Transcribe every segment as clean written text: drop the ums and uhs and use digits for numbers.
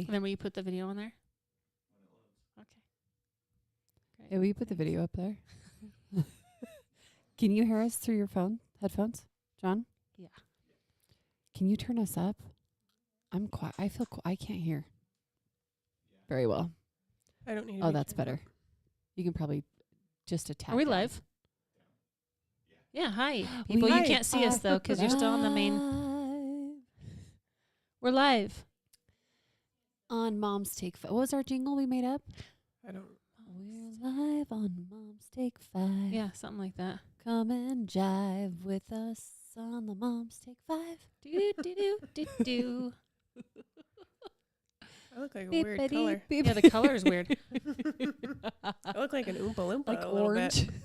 And then will you put the video on there? Okay. Great. Yeah, will you put the video up there? Can you hear us through your headphones, John? Yeah. Can you turn us up? I'm quiet. I feel I can't hear. Very well. I don't need to Oh, be that's turned better. You can probably just attack. Are we down. live? Yeah, hi. People, you can't see us, though, because you're still on the main. Live We're live. on Mom's Take 5. What was our jingle we made up? I don't. We're live on Mom's Take 5. Yeah, something like that. Come and jive with us on the Mom's Take 5. Do, do, do, do, do. I look like a weird color. Yeah, the color is weird. I look like an Oompa Loompa Like a little orange. bit.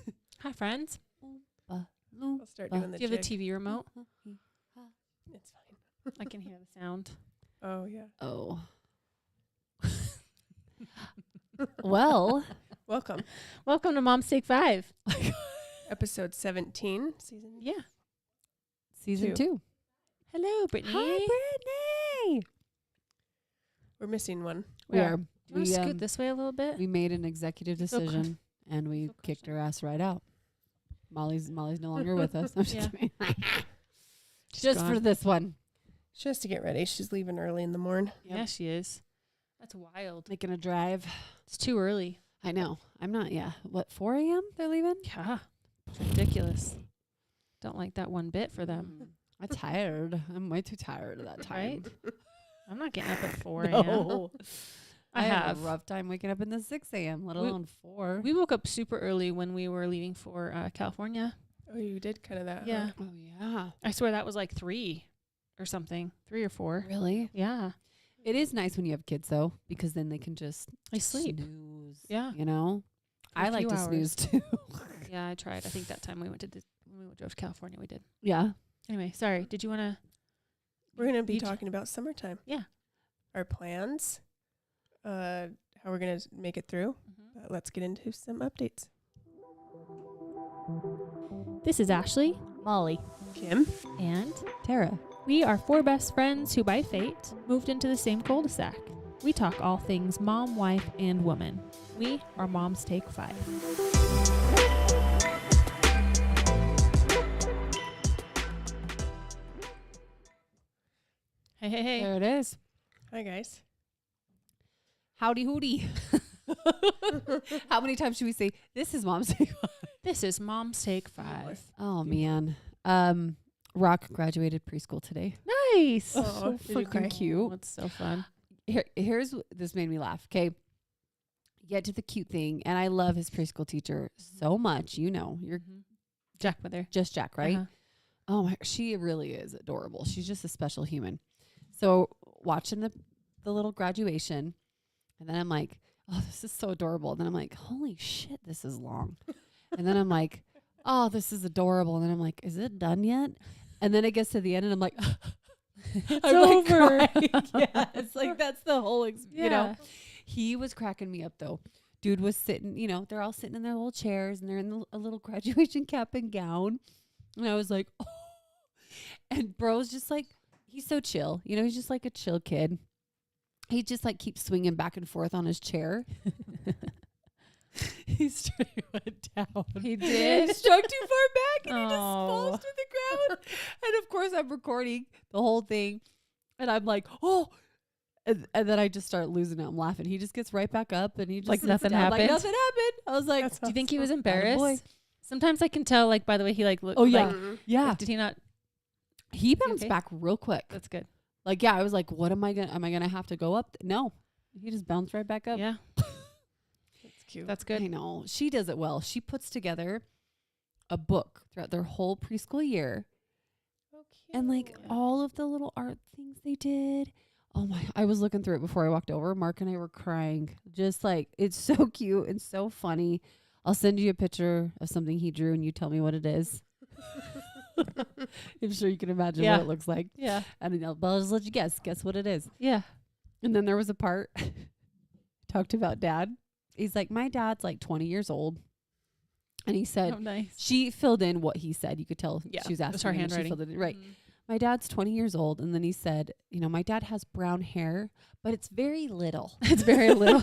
Hi, friends. I'll start doing the Do you have a jig. TV remote? It's fine. I can hear the sound. Oh, yeah. Oh. Well, Welcome. Welcome to Mom's Take 5. Episode 17, season. Yeah. season 2. Hello, Brittany. Hi, Brittany. We're missing one. We are. Do you want to scoot this way a little bit? We made an executive So decision, and we so kicked cushion. her ass right out. Molly's no longer with us. I'm just Yeah. kidding. She's Just gone. for this one. She has to get ready. She's leaving early in the morning. Yeah, she is. That's wild. Making a drive. It's too early. I know. I'm not. Yeah. What, 4 a.m. they're leaving? Yeah. It's ridiculous. Don't like that one bit for them. I'm tired. I'm way too tired of that time. Right? I'm not getting up at 4 a.m. No. I have have. a rough time waking up in the 6 a.m., let We- alone 4. We woke up super early when we were leaving for California. Oh, you did kind of that. Yeah. Huh? Oh, yeah. I swear that was like 3 or something. 3 or 4. Really? Yeah. It is nice when you have kids, though, because then they can just I sleep. snooze. Yeah. You know? For I a like few to hours. snooze, too. Yeah, I tried. I think that time we went to when we drove to California, we did. Yeah. Anyway, sorry. Did you want to? We're going to be You t- talking about summertime. Yeah. Our plans, how we're going to make it through. But let's get into some updates. This is Ashley, Molly, Kim. and Tara. we are 4 best friends who, by fate, moved into the same cul-de-sac. We talk all things mom, wife, and woman. We are Mom's Take 5. Hey, hey, hey. There it is. Hi, guys. Howdy hooty. How many times should we say, this is Mom's Take 5? This is Mom's Take 5. Oh, man. Rock graduated preschool today. Nice. Oh, did you cry? freaking cute. That's so fun. Here's this made me laugh. Okay. Get to the cute thing. And I love his preschool teacher so much. You know, you're Jack with her. just Jack, right? Uh-huh. Oh, she really is adorable. She's just a special human. So watching the little graduation, and then I'm like, oh, this is so adorable. And then I'm like, holy shit, this is long. And then I'm like, oh, this is adorable. And then I'm like, is it done yet? And then it gets to the end, and I'm like, It's I'm over. Like crying. Yeah, it's like that's the whole, you know. Yeah. He was cracking me up though. Dude was sitting, you know, they're all sitting in their little chairs, and they're in a little graduation cap and gown. And I was like, oh. And bro's just like, he's so chill. You know, he's just like a chill kid. He just like keeps swinging back and forth on his chair. He straight went down. He did? He struck too far back, and he just Oh. falls to the ground. And of course, I'm recording the whole thing, and I'm like, oh. And then I just start losing it. I'm laughing. He just gets right back up, and he just Like sits nothing down, happened? Like nothing happened. I was like, That's Do you think he was Attaboy. embarrassed? Sometimes I can tell, like, by the way he, like, looked. Oh, yeah. Like, Mhm. yeah. did he not? He bounced okay? back real quick. That's good. Like, yeah, I was like, what am I gonna have to go up? No. He just bounced right back up. Yeah. That's cute. That's I good. know. She does it well. She puts together a book throughout their whole preschool year. And like Yeah. all of the little art things they did. Oh my, I was looking through it before I walked over. Mark and I were crying. Just like, it's so cute and so funny. I'll send you a picture of something he drew and you tell me what it is. I'm sure you can imagine Yeah. what it looks like. Yeah. And then I'll just let you guess. Guess what it is. Yeah. And then there was a part talked about dad. He's like, my dad's like 20 years old. And he said, Oh, nice. she filled in what he said. You could tell Yeah, she was it asking was her him and handwriting. She filled it in. Right. Mhm. my dad's 20 years old. And then he said, you know, my dad has brown hair, but it's very little. It's very little.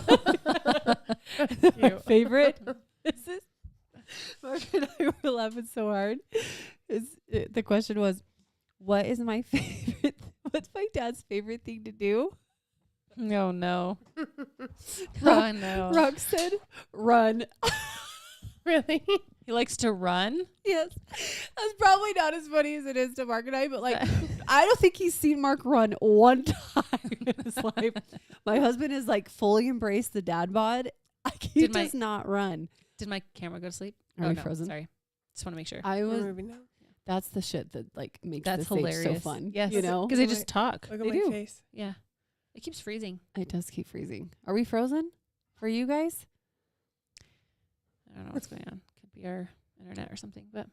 My favorite. This is, Mark and I were laughing so hard. The question was, what is my favorite? What's my dad's favorite thing to do? No, no. Rock, no. Rock said, run. Really? He likes to run? Yes. That's probably not as funny as it is to Mark and I, but like, I don't think he's seen Mark run one time in his life. My husband has like fully embraced the dad bod. Like, he does not run. Did my camera go to sleep? Are we frozen? Sorry. Just want to make sure. That's the shit that like makes That's this hilarious. age so fun. Yes. You know? Because they just talk. Look at They my do. face. Yeah. It keeps freezing. It does keep freezing. Are we frozen for you guys? I don't know what's going on. Could be our internet or something, but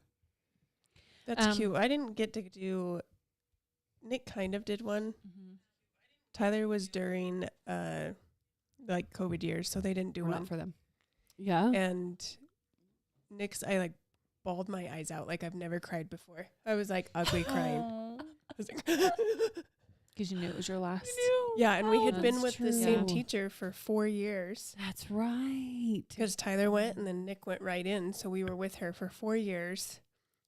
That's cute. I didn't get to do. Nick kind of did one. Tyler was during like COVID years, so they didn't do We're one not for them. Yeah. And Nick's, I like bawled my eyes out like I've never cried before. I was like ugly crying. I was like because you knew it was your last. Yeah, and we had been That's with the true. same teacher for 4 years. That's right. Because Tyler went and then Nick went right in. So we were with her for 4 years.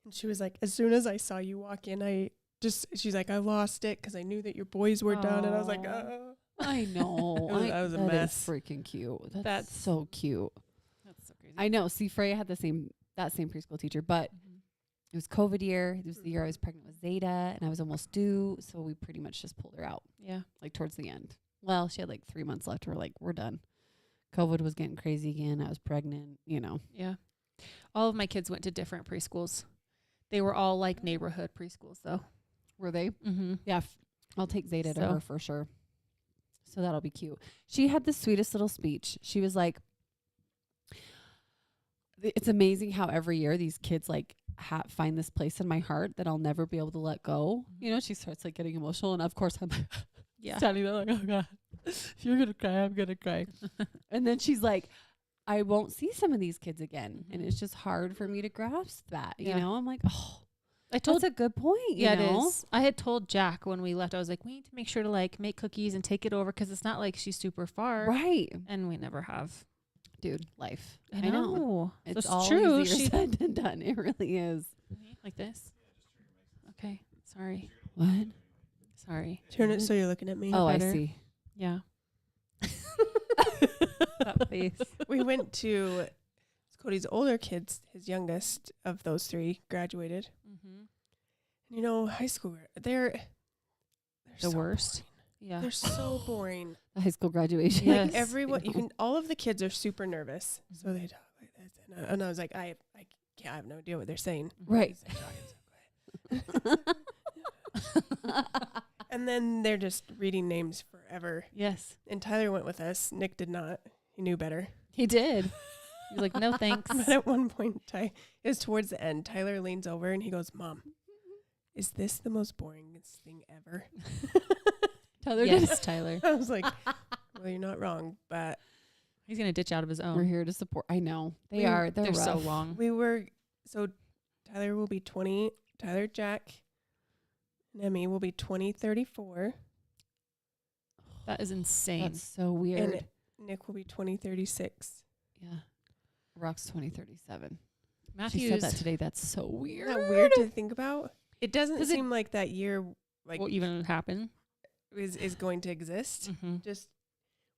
And she was like, as soon as I saw you walk in, she's like, I lost it because I knew that your boys were done. And I was like, oh. I know. I was a mess. That is freaking cute. That's so cute. That's so crazy. I know. See, Freya had that same preschool teacher, but it was COVID year. It was the year I was pregnant with Zeta, and I was almost due. So we pretty much just pulled her out. Yeah. Like towards the end. Well, she had like 3 months left. We're like, we're done. COVID was getting crazy again. I was pregnant, you know. Yeah. All of my kids went to different preschools. They were all like neighborhood preschools, though. Were they? Mm-hmm. Yeah. I'll take Zeta to So. her for sure. So that'll be cute. She had the sweetest little speech. She was like, it's amazing how every year these kids like find this place in my heart that I'll never be able to let go. You know, she starts like getting emotional. And of course I'm standing there like, oh God, if you're going to cry, I'm going to cry. And then she's like, I won't see some of these kids again. And it's just hard for me to grasp that. You know, I'm like, oh, that's a good point. Yeah, you know? it is. I had told Jack when we left, I was like, we need to make sure to like make cookies and take it over because it's not like she's super far. Right. And we never have. Dude, life. I know. It's So all true. easier said than done. It really is. Like this? Okay. Sorry. What? Sorry. Turn it so you're looking at me. Oh, better. I see. Yeah. That face. We went to Cody's older kids, his youngest of those 3 graduated. Mm-hmm. You know, high school, they're The so worst. boring. Yeah. They're so boring. The high school graduation. Yes. Like everyone, all of the kids are super nervous. So they talk like this. And I was like, I have no idea what they're saying. Right. They're talking so quiet. And then they're just reading names forever. Yes. And Tyler went with us. Nick did not. He knew better. He did. He was like, no thanks. But at one point, it was towards the end. Tyler leans over and he goes, Mom, is this the most boringest thing ever? Tyler Yes, Tyler. I was like, well, you're not wrong, but He's going to ditch out of his own. We're here to support. I know. They're They're so rough. long. Tyler will be 20. Tyler, Jack, and Emmy will be 2034. That is insane. That's so weird. And Nick will be 2036. Yeah. Rock's 2037. Matthews. She said that today. That's so weird. Isn't that weird to think about? It doesn't Does it- seem like that year like will even happen. is going to exist. Mm-hmm. Just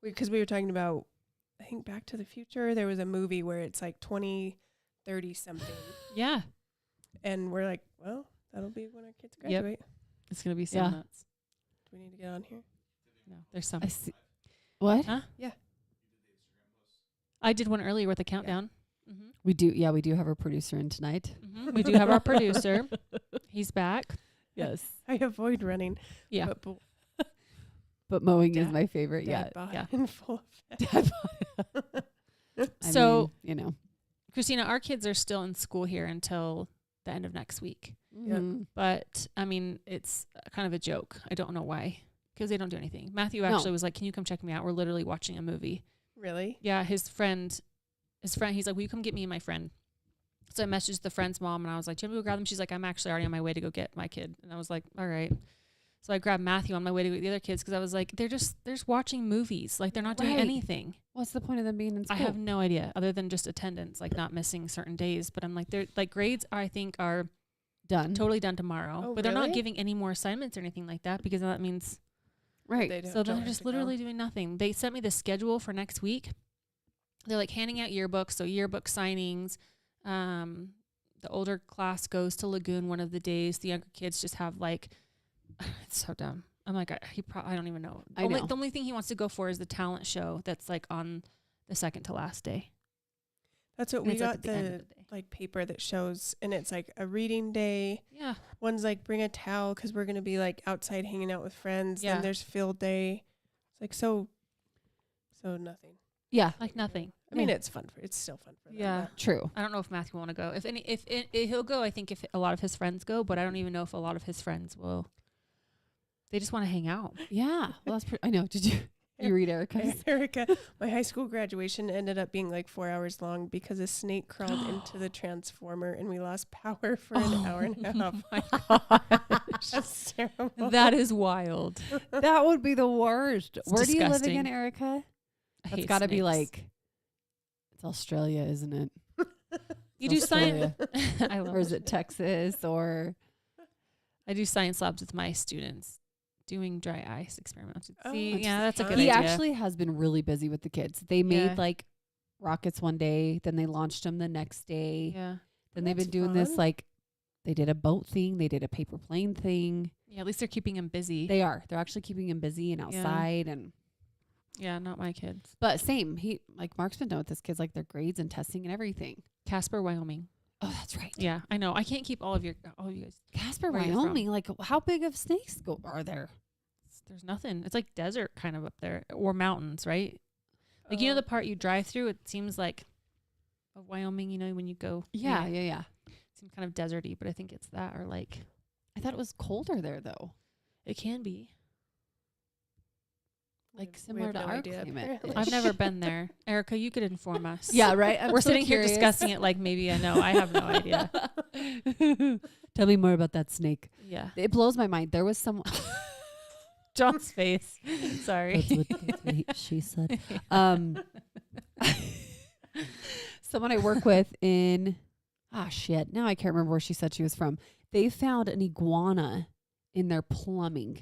because we were talking about, I think Back to the Future, there was a movie where it's like 2030 something. Yeah. And we're like, well, that'll be when our kids graduate. It's going to be so Yeah. nuts. Do we need to get on here? No, there's some. I see. What? Huh? Yeah. I did one earlier with a countdown. Mm-hmm. We do. Yeah, we do have our producer in tonight. Mm-hmm. We do have our producer. He's back. Yes. I avoid running. Yeah. But mowing is Dad- my favorite. Dad Yeah. bod Yeah. in full effect. I So- mean, you know. Christina, our kids are still in school here until the end of next week. Mhm. But, I mean, it's kind of a joke. I don't know why. Because they don't do anything. Matthew No. actually was like, can you come check me out? We're literally watching a movie. Really? Yeah, his friend, he's like, will you come get me and my friend? So I messaged the friend's mom and I was like, do you want me to go grab them? She's like, I'm actually already on my way to go get my kid. And I was like, all right. So I grabbed Matthew on my way to get the other kids because I was like, they're just watching movies. Like they're not doing Right. anything. What's the point of them being in school? I have no idea other than just attendance, like not missing certain days. But I'm like, they're like grades I think are done. totally done tomorrow. Oh, but they're not really? giving any more assignments or anything like that because that means Right. They don't so then have they're just to go. literally doing nothing. They sent me the schedule for next week. They're like handing out yearbooks, so yearbook signings. The older class goes to Lagoon one of the days. The younger kids just have like, it's so dumb. I'm like, I don't even know. I know. The only thing he wants to go for is the talent show that's like on the second to last day. That's what And we it's, like, got at the end of the the day. like paper that shows, and it's like a reading day. Yeah. One's like bring a towel because we're gonna be like outside hanging out with friends. Yeah. Then there's field day. It's like so nothing. Yeah. Like nothing. I mean, Yeah. it's still fun for them. Yeah. but True. I don't know if Matthew will want to go. If he'll go, I think if a lot of his friends go, but I don't even know if a lot of his friends will. They just want to hang out. Yeah. Well, that's I know. Did you read Erica's? Erica, my high school graduation ended up being like 4 hours long because a snake crawled into the transformer and we lost power for an hour and a half. My gosh. That's terrible. That is wild. That would be the worst. It's Where do you live disgusting. again, Erica? I That's hate got to be snakes. like, it's Australia, isn't it? You do science. Australia. I love Or is it Texas or? I do science labs with my students doing dry ice experiments. Oh, See, that's yeah, that's a fun. good He idea. actually has been really busy with the kids. They made Yeah. like rockets one day, then they launched them the next day. Yeah. Then they've That's been doing this fun. like, they did a boat thing, they did a paper plane thing. Yeah, at least they're keeping him busy. They are. They're actually keeping him busy and outside and. Yeah, not my kids. But same, he like Mark's been done with his kids, like their grades and testing and everything. Casper, Wyoming. Oh, that's right. Yeah, I know. I can't keep all of you guys. Casper, Where are you from? Wyoming. Like, how big of snakes are there? There's nothing. It's like desert kind of up there or mountains, right? Like you know Oh. the part you drive through. It seems like of Wyoming. You know when you go. Yeah, maybe yeah. It seems kind of deserty, but I think it's that or like I thought it was colder there though, it can be. like We similar have to no our idea, climate. apparently. I've never been there. Erica, you could inform us. Yeah, right. We're sitting here discussing it like maybe I know. I have no idea. Tell me more about that snake. Yeah. It blows my mind. There was some. John's face. Sorry. That's what she said. Someone I work with in, shit. Now I can't remember where she said she was from. They found an iguana in their plumbing.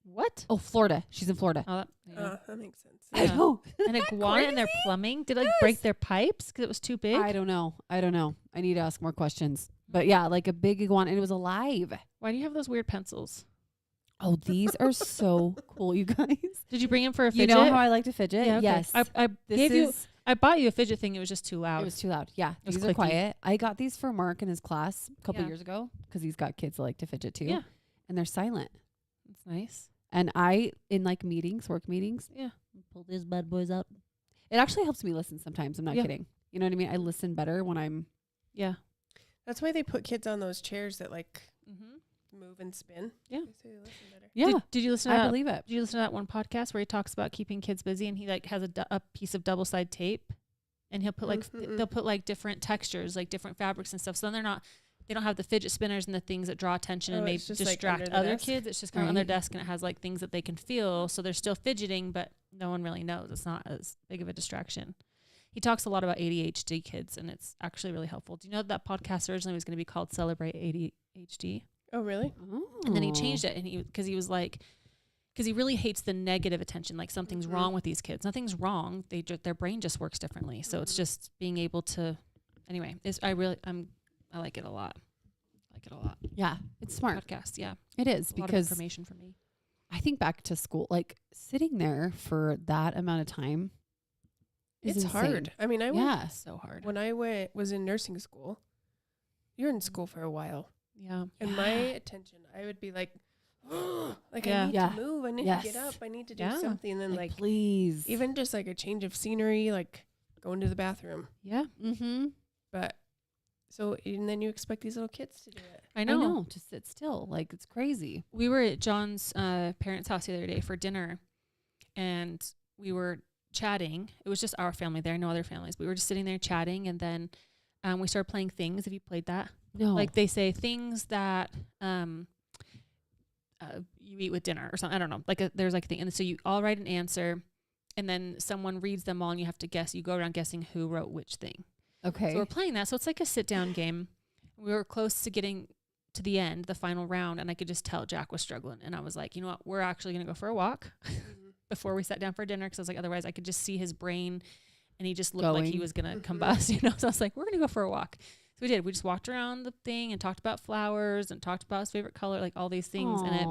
What? Oh, Florida. She's in Florida. Oh, yeah. That makes sense. I Yeah. know. An iguana in their plumbing? Did like break their pipes because it was too big? I don't know. I need to ask more questions. But yeah, like a big iguana, and it was alive. Why do you have those weird pencils? Oh, these are so cool, you guys. Did you bring him for a You fidget? know how I like to fidget? Yeah, okay. Yes. I This gave you. is- I bought you a fidget thing. It was just too loud. It was too loud. Yeah, was these are clicky. quiet. I got these for Mark in his class a couple Yeah. years ago because he's got kids that like to fidget too. Yeah. And they're silent. That's nice. And I, in like meetings, work meetings, Yeah. pull these bad boys out. It actually helps me listen sometimes. I'm not Yeah. kidding. You know what I mean? I listen better when I'm. Yeah. That's why they put kids on those chairs that like Mm-hmm. move and spin. Yeah. They say they listen better. Yeah, Did you listen to I that? believe it. Did you listen to that one podcast where he talks about keeping kids busy and he like has a piece of double side tape and he'll put like Mm-mm. they'll put like different textures, like different fabrics and stuff. So then they don't have the fidget spinners and the things that draw attention and Oh, may it's just, like, distract under the other desk? kids. It's just kind of on their Right. desk and it has like things that they can feel. So they're still fidgeting, but no one really knows. It's not as big of a distraction. He talks a lot about ADHD kids and it's actually really helpful. Do you know that podcast originally was going to be called Celebrate ADHD? Oh, really? And then he changed it, and because he was like, because he really hates the negative attention, like something's Mhm. wrong with these kids. Nothing's wrong. Their brain just works differently. So it's just being able to. Anyway, I like it a lot. Yeah, it's smart. Podcast, yeah, It is a lot of because information for me. I think back to school, like sitting there for that amount of time. Is It's insane. hard. I mean, I went Yeah. So hard. when I was in nursing school. You're in school for a while, Yeah, and my Yeah. attention, I would be like, like Yeah. I need Yeah. to move. I need Yes. to get up. I need to do Yeah. something. And then like please. even just like a change of scenery, like going to the bathroom. yeah. Mm-hmm. But so and then you expect these little kids to do it. I I know. know. To sit still. Like, it's crazy. We were at John's parents' house the other day for dinner, and we were chatting. It was just our family there, no other families. We were just sitting there chatting, and then we started playing things. Have you played that? No. Like they say things that you eat with dinner or something. I don't know. Like there's like a thing. And so you all write an answer and then someone reads them all and you have to guess. You go around guessing who wrote which thing. Okay. So we're playing that. So it's like a sit down game. We were close to getting to the end, the final round, and I could just tell Jack was struggling. And I was like, you know what? We're actually going to go for a walk before we sat down for dinner. Cause I was like, otherwise I could just see his brain and he just looked like he was going to combust, you know? So I was like, we're going to go for a walk. So we did. We just walked around the thing and talked about flowers and talked about his favorite color, like all these things. Aww.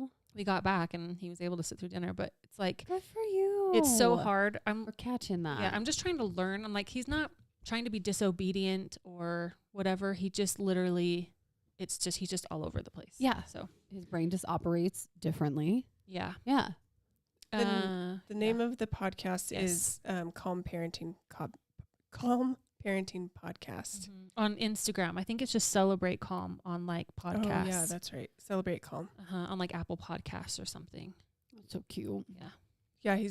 And we got back and he was able to sit through dinner. But it's like, good for you. it's so hard. for catching that. Yeah, I'm just trying to learn. I'm like, he's not trying to be disobedient or whatever. He just literally, he's just all over the place. Yeah. So His brain just operates differently. yeah. Yeah. The name of the podcast Yes. is Calm Parenting Calm Parenting Podcast. On Instagram. I think it's just Celebrate Calm on like podcasts. Oh yeah, that's right. Celebrate Calm. On like Apple Podcasts or something. That's so cute. Yeah. Yeah,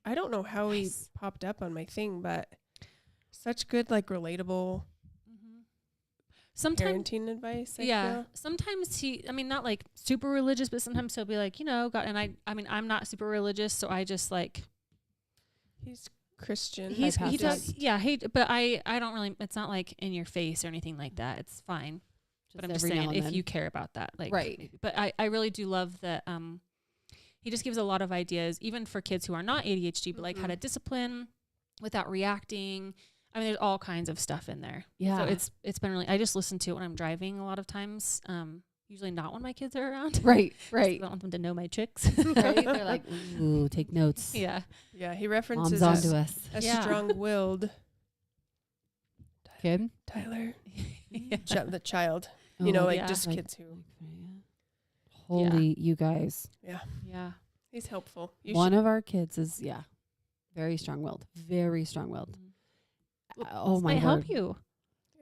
I don't know how he popped up on my thing, but such good, like relatable Sometimes, parenting advice. I yeah. feel. Sometimes not like super religious, but sometimes he'll be like, God, and I mean, I'm not super religious, so I just like, He's Christian. he bypass does, it. yeah, but I don't really, it's not like in your face or anything like that. It's fine. But I'm just every now saying, and if then. you care about that, like, Right. maybe. But I really do love that, he just gives a lot of ideas, even for kids who are not ADHD, but like how to discipline without reacting. I mean, there's all kinds of stuff in there. Yeah. So it's been really, I just listen to it when I'm driving a lot of times. Usually not when my kids are around. Right. 'Cause Right. I don't want them to know my tricks. Right. They're like, ooh, take notes. Yeah. Yeah, he Mom's references on to us. a Yeah. strong-willed Kid? Tyler, Yeah. the child. Oh, You know, like yeah. just like- kids who. Holy, you guys. Yeah, Yeah. he's helpful. You One of our kids is, very strong-willed. Very strong-willed. Oh, This my might help word. you.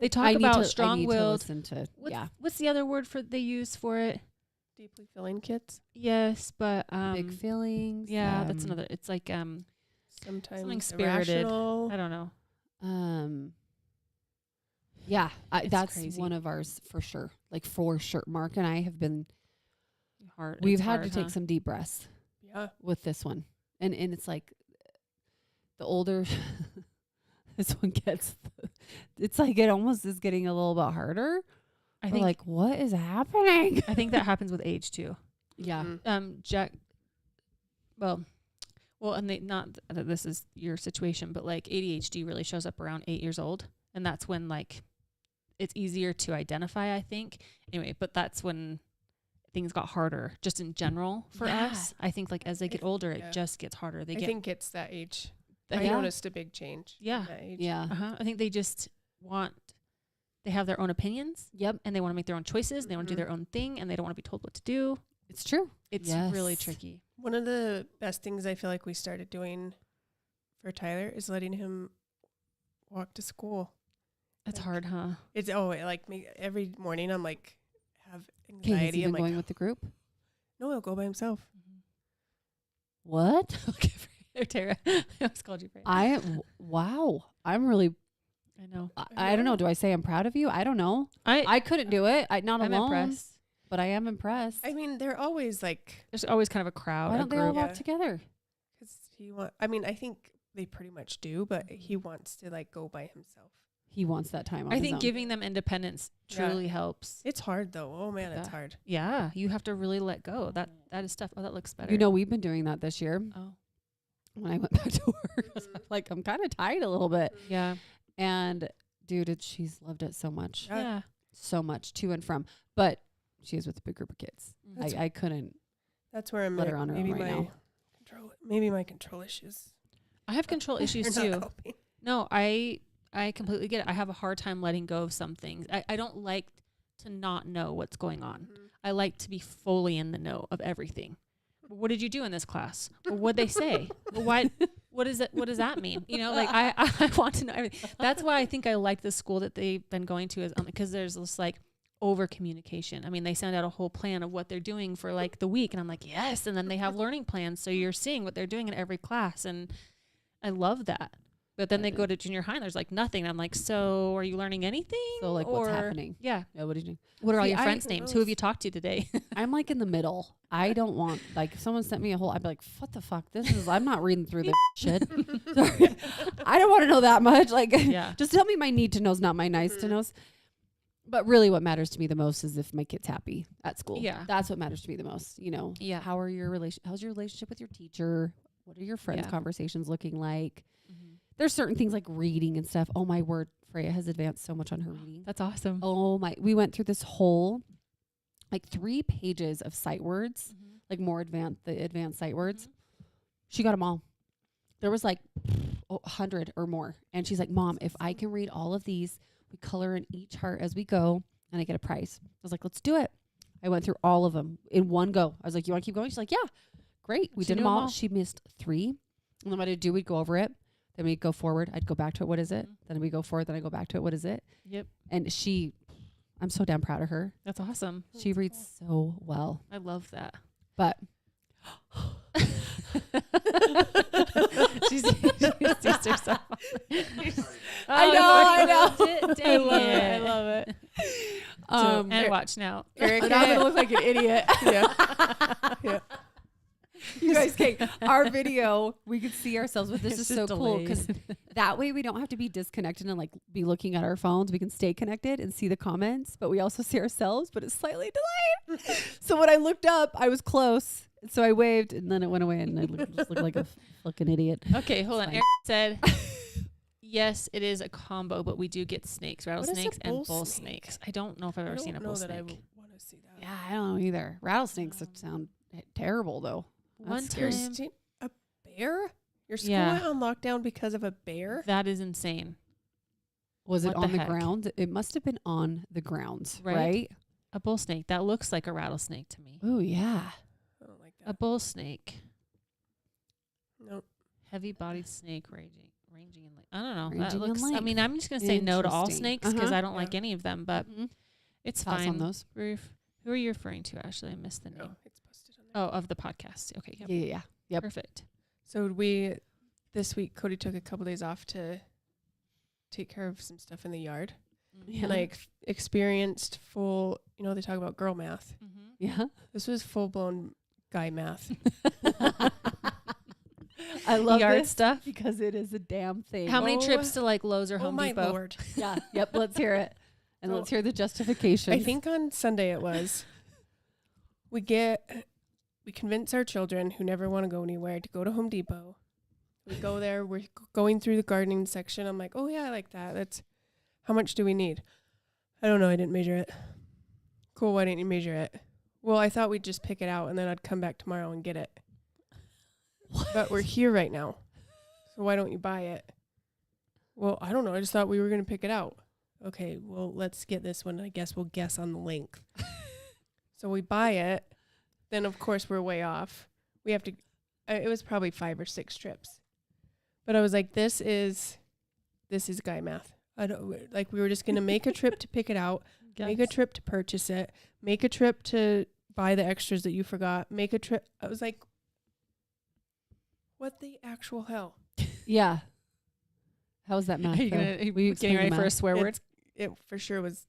They talk I need about to strong-willed. listen to, What's the other word they use for it? deeply feeling kids. Yes, but big feelings. yeah, that's another. It's like Sometimes spirited. irrational. I don't know. Yeah, It's that's crazy. one of ours for sure. Like for sure. Mark and I have been, Hard. we've It's had hard, to take huh? some deep breaths Yeah, with this one. And it's like the older this one gets, it's like it almost is getting a little bit harder. I We're think like, what is happening? I think that happens with age too. Yeah. Jack. Well, and not that this is your situation, but like ADHD really shows up around 8 years old, and that's when like it's easier to identify, I think. Anyway, but that's when things got harder, just in general for us. I think like as they get older, it just gets harder. I think it's that age. I Yeah. noticed a big change. in Yeah. that age. Yeah. I think they just they have their own opinions Yep. and they want to make their own choices. They want to do their own thing, and they don't want to be told what to do. It's true. It's Yes. really tricky. One of the best things I feel like we started doing for Tyler is letting him walk to school. It's Like, hard, huh? It's like me every morning. I'm like have Okay, has anxiety. he I'm been like, going with the group? no, he'll go by himself. What? Okay, for you, Tara. I almost called you for it. Wow. I'm really, I know. I don't know. Do I say I'm proud of you? I don't know. I couldn't do it. Not I'm alone. impressed. But I am impressed. I mean, they're always like, There's always kind of a crowd. Why a don't they all group. walk together? because I think they pretty much do, but he wants to like go by himself. He wants that time on I his think own. giving them independence Yeah. truly helps. It's hard though. Oh man, it's Yeah. hard. Yeah, you have to really let go. That is tough. Oh, that looks better. You know, we've been doing that this year. Oh, When I went back to work, I was like, I'm kind of tired a little bit. yeah, And dude, she's loved it so much. Yeah. yeah. So much to and from. But she is with a big group of kids. That's- I couldn't. That's where I'm Let her on her own maybe right my now. maybe my control issues. I have control issues are not too. helping. No, I completely get it. I have a hard time letting go of some things. I don't like to not know what's going on. I like to be fully in the know of everything. What did you do in this class? Well, what'd they say? Well, what is it? What does that mean? You know, like I want to know everything. That's why I think I like the school that they've been going to, is because there's this like over communication. I mean, they send out a whole plan of what they're doing for like the week, and I'm like, yes. And then they have learning plans, so you're seeing what they're doing in every class, and I love that. But then they go to junior high and there's like nothing. I'm like, so are you learning anything? So like what's happening? Yeah. Yeah, what are you doing? What are all See, your I- friends' who names? Who have knows? you talked to today? I'm like in the middle. I don't want, like, if someone sent me a whole, I'd be like, what the fuck? I'm not reading through this shit. Sorry. I don't want to know that much. Like, Yeah. just tell me my need to knows, not my nice to knows. But really what matters to me the most is if my kid's happy at school. Yeah. That's what matters to me the most. You know, Yeah. how's your relationship with your teacher? What are your friends' Yeah. conversations looking like? Mhm. There's certain things like reading and stuff. Oh my word. Freya has advanced so much on her reading. That's awesome. Oh my, we went through this whole, like 3 pages of sight words, Mhm. like more the advanced sight words. Mhm. She got them all. There was like 100 or more. And she's like, Mom, if I can read all of these, we color in each heart as we go and I get a prize. I was like, let's do it. I went through all of them in one go. I was like, you want to keep going? She's like, yeah, great. We She did knew them 'em all. all. She missed 3. And then what I'd do, we'd go over it. Then we'd go forward. I'd go back to it. What is it? Mhm. Then we go forward. Then I go back to it. What is it? Yep. And I'm so damn proud of her. That's awesome. She reads so well. I love that. But She sees herself. I know. Dang I it. love it. And watch now. Erica, And I'm gonna look like an idiot. yeah. You guys, okay, our video, we could see ourselves, but this It's is just so cool delayed. because that way we don't have to be disconnected and like be looking at our phones. We can stay connected and see the comments, but we also see ourselves, but it's slightly delayed. So when I looked up, I was close. So I waved and then it went away and I just looked like a fucking idiot. Okay, hold on. Fine. Eric said, yes, it is a combo, but we do get snakes, What is a rattlesnakes, and bull bull snake? snakes. I don't know if I've I ever don't seen a know bull that I snake. want to see that. Yeah, I don't know either. Rattlesnakes sound terrible though. One That's scary. time, A bear? Your school Yeah. went on lockdown because of a bear? that is insane. Was it What on the the heck? ground? It must have been on the grounds, Right? right? A bull snake. That looks like a rattlesnake to me. Oh yeah. I don't like A that. bull snake. No. Heavy-bodied snake ranging in like I don't know. Ranging That in looks. I length. mean, I'm just gonna say no to all Interesting. snakes because Uh-huh. I don't Yeah. like any of them. But Mhm. it's Pass fine. on those. Who are you referring to, Ashley? I missed the name. No, it's posted on there. Oh, of the podcast. Okay, yep. Yeah. Yep. Perfect. So this week, Cody took a couple days off to take care of some stuff in the yard. Yeah. And I experienced full, they talk about girl math. Mm-hmm. Yeah. This was full blown guy math. I love Yard this stuff. because it is a damn thing. How many Oh, trips to like Lowe's or Oh Home my Depot? Lord. Yeah. Yep. Let's hear it. And So, let's hear the justification. I think on Sunday it was, we convince our children who never want to go anywhere to go to Home Depot. We go there, we're going through the gardening section. I'm like, oh yeah, I like that. How much do we need? I don't know. I didn't measure it. Cool. Why didn't you measure it? Well, I thought we'd just pick it out and then I'd come back tomorrow and get it. But we're here right now. So why don't you buy it? Well, I don't know. I just thought we were going to pick it out. Okay, well, let's get this one. I guess we'll guess on the length. So we buy it. Then, of course, we're way off. We have to, it was probably 5 or 6 trips. But I was like, this is guy math. I don't, like, we were just going to make a trip to pick it out, make a trip to purchase it, make a trip to buy the extras that you forgot, make a trip. I was like, what the actual hell? Yeah. How's that math? Are you though? gonna, are you Will you getting explain ready the for a math? swear word? It for sure was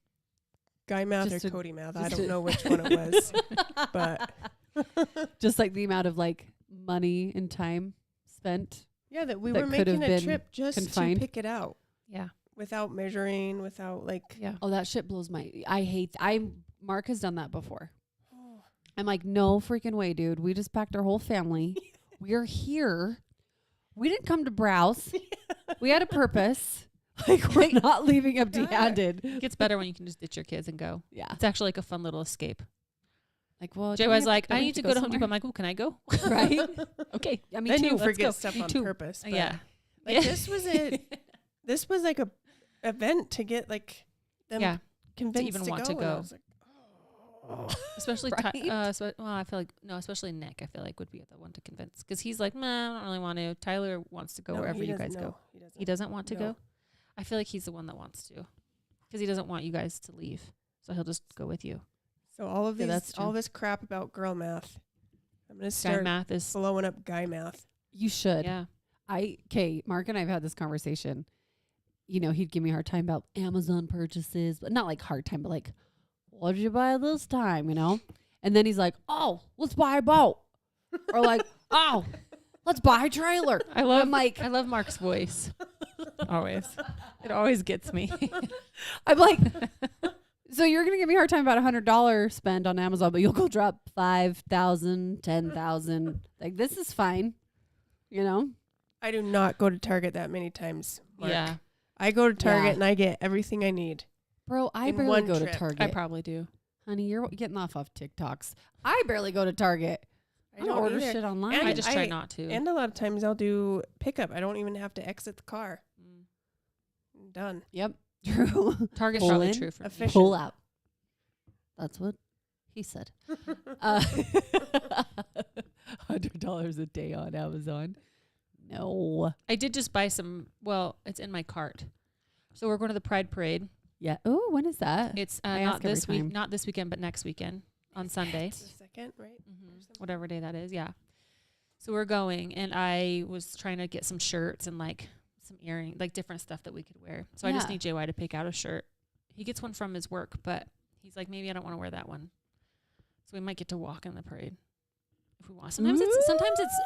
guy math Just or a- Cody math. I just don't a- know which one it was. But Just like the amount of like money and time spent. yeah, that we That were could have making a been trip just confined. to pick it out Yeah. without measuring, without like. Yeah. Oh, that shit blows Mark has done that before. I'm like, no freaking way, dude. We just packed our whole family. We're here. We didn't come to browse. We had a purpose. Like, we're not leaving empty-handed. It gets better when you can just ditch your kids and go. Yeah. It's actually like a fun little escape. Like, well, Jay do we was have like, do I we need have to go to Home somewhere? Depot. I'm like, oh, can I go? Right? Okay. I mean, Then too. you Let's forget go. stuff Me on too. purpose. But Yeah. like this was This was like a event to get like them Yeah. convinced even to want go. to and I go. was like, oh. Especially, Right? I feel like, no, especially Nick, I feel like would be the one to convince. Because he's like, I don't really want to. Tyler wants to go No, wherever he you doesn't- guys go. no, He doesn't. He doesn't want to No. go? I feel like he's the one that wants to. Because he doesn't want you guys to leave. So he'll just go with you. So all of Yeah, these, that's true. all this crap about girl math, I'm gonna Guy start math is, blowing up guy math. You should. yeah. Mark and I have had this conversation. You know, he'd give me a hard time about Amazon purchases, but not like hard time, but like, what did you buy this time, you know? And then he's like, oh, let's buy a boat. Or like, oh, let's buy a trailer. I love Mark's voice. Always. It always gets me. I'm like, so you're going to give me a hard time about $100 spend on Amazon, but you'll go drop 5,000, 10,000. Like, this is fine, you know? I do not go to Target that many times, Mark. Yeah. I go to Target Yeah. and I get everything I need. Bro, I In barely one go trip. to Target. I probably do. Honey, you're getting off TikToks. I barely go to Target. I don't order either. shit online. And I just try not to. And a lot of times I'll do pickup. I don't even have to exit the car. Mm. Done. Yep. True. Target's Pull probably in, true for me. efficient. Pull out. That's what he said. $100 a day on Amazon. No. I did just buy some. Well, it's in my cart. So we're going to the Pride Parade. Yeah. Oh, when is that? It's I not ask every this week, time. not this weekend, but next weekend on Sunday. The second, right? Whatever day that is. Yeah. So we're going, and I was trying to get some shirts and like some earrings, like different stuff that we could wear. So I just Yeah. need JY to pick out a shirt. He gets one from his work, but he's like, maybe I don't want to wear that one. So we might get to walk in the parade if we want. Sometimes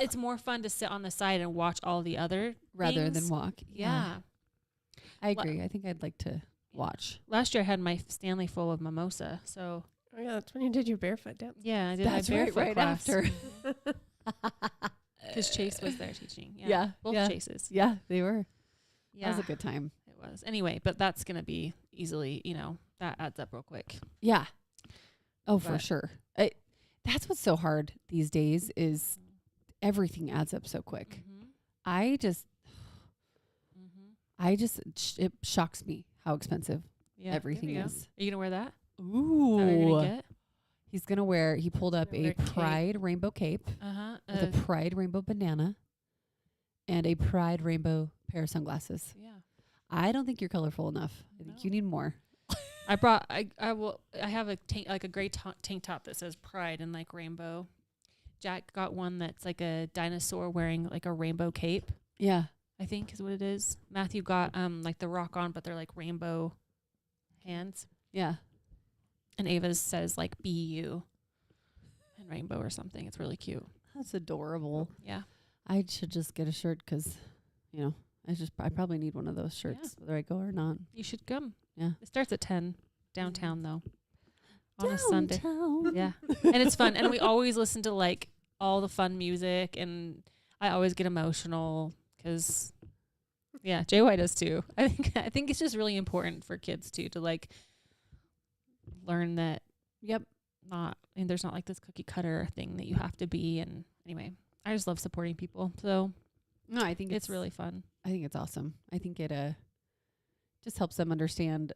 it's more fun to sit on the side and watch all the other Rather than things. walk. Yeah. I agree. I think I'd like to watch. Last year I had my Stanley full of mimosa. So Oh yeah, that's when you did your barefoot dance. yeah, I did That's my right, barefoot right class. after. Because Chase was there teaching. Yeah. Yeah, Both yeah. Chases. Yeah, they were. Yeah. That was a good time. It was. Anyway, but that's going to be easily, that adds up real quick. Yeah. Oh, for But- sure. That's what's so hard these days is everything adds up so quick. It shocks me how expensive Yeah. everything There you go. is. Are you going to wear that? Ooh. Is that what you're going to get? He pulled up Gonna a wear a cape. Pride rainbow cape Uh-huh. with a Pride rainbow banana and a Pride rainbow pair of sunglasses. Yeah. I don't think you're colorful enough. I think you need more. I have a tank, like a gray tank top that says Pride and like rainbow. Jack got one that's like a dinosaur wearing like a rainbow cape, Yeah. I think is what it is. Matthew got like the rock on, but they're like rainbow hands. Yeah. And Ava's says like be you and rainbow or something. It's really cute. That's adorable. Yeah. I should just get a shirt because, I probably need one of those shirts whether I go or not. You should come. Yeah. It starts at 10 downtown though. On a Sunday. Downtown. Yeah. And it's fun. And we always listen to like all the fun music, and I always get emotional because JY does too. I think it's just really important for kids too to like learn that Yep. there's not like this cookie cutter thing that you have to be. And anyway, I just love supporting people. So No, I think it's really fun. I think it's awesome. I think it just helps them understand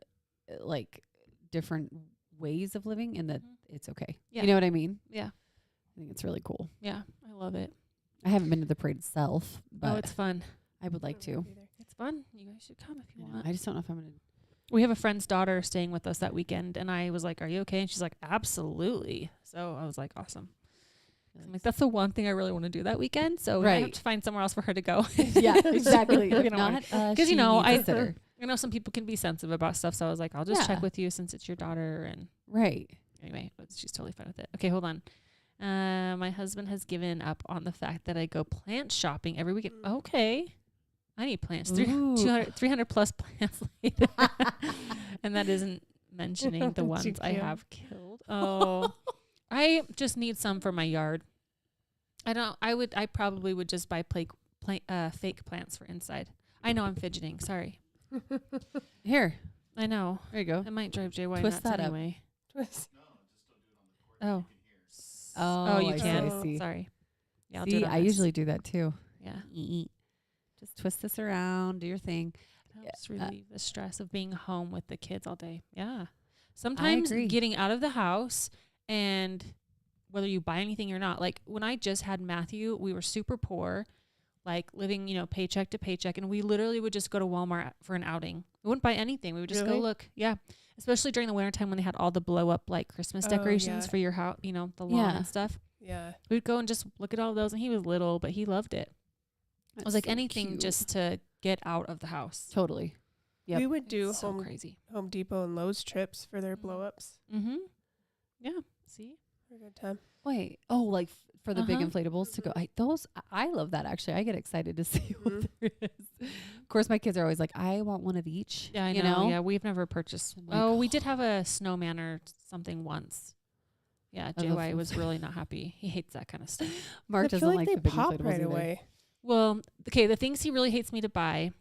like different ways of living and that it's okay. Yeah. You know what I mean? Yeah. I think it's really cool. Yeah. I love it. I haven't been to the parade itself, but It's fun. I would like to. It's fun. You guys should come if you want. I just don't know if I'm going to. We have a friend's daughter staying with us that weekend, and I was like, "Are you okay?" And she's like, "Absolutely." So I was like, "Awesome." I'm like, "That's the one thing I really want to do that weekend." So I have Right. to find somewhere else for her to go. Yeah, exactly. You know, Because you know, I consider. I know some people can be sensitive about stuff, so I was like, "I'll just check Yeah. with you since it's your daughter." And Right. anyway, she's totally fine with it. Okay, hold on. My husband has given up on the fact that I go plant shopping every weekend. Okay. I need plants. Ooh. 300 plus plants later. And that isn't mentioning the Too ones I cute. have killed. Oh, I just need some for my yard. I probably would just buy fake plants for inside. I know I'm fidgeting. Sorry. Here. I know. There you go. It might drive JY Twist nuts that up. anyway. Twist. Oh. Oh, you I can. see. I see. Sorry. Yeah, I'll do See, it on I this. usually do that too. Yeah. Just twist this around, do your thing. Helps relieve the stress of being home with the kids all day. Yeah. Sometimes agree. getting out of the house, and whether you buy anything or not, like when I just had Matthew, we were super poor, like living, paycheck to paycheck. And we literally would just go to Walmart for an outing. We wouldn't buy anything. We would just go Really? look. Yeah. Especially during the wintertime when they had all the blow up like Christmas Oh, decorations yeah. for your house, the lawn Yeah. and stuff. Yeah. We'd go and just look at all those, and he was little, but he loved it. I was like, anything just to get out of the house. Totally. Yep. We would do So crazy. Home Depot and Lowe's trips for their blow ups. Mm-hmm. Yeah. See? For a good time. Wait. Oh, like for the big Uh-huh. inflatables to go. I love that actually. I get excited to see what there is. Of course, my kids are always like, I want one of each. Yeah, I you know. Yeah, we've never purchased. I'm like, We did have a snowman or something once. Yeah, I love JY them. was really not happy. He hates that kind of stuff. Mark I doesn't feel like like they the big pop inflatables right either. away. Well, okay, the things he really hates me to buy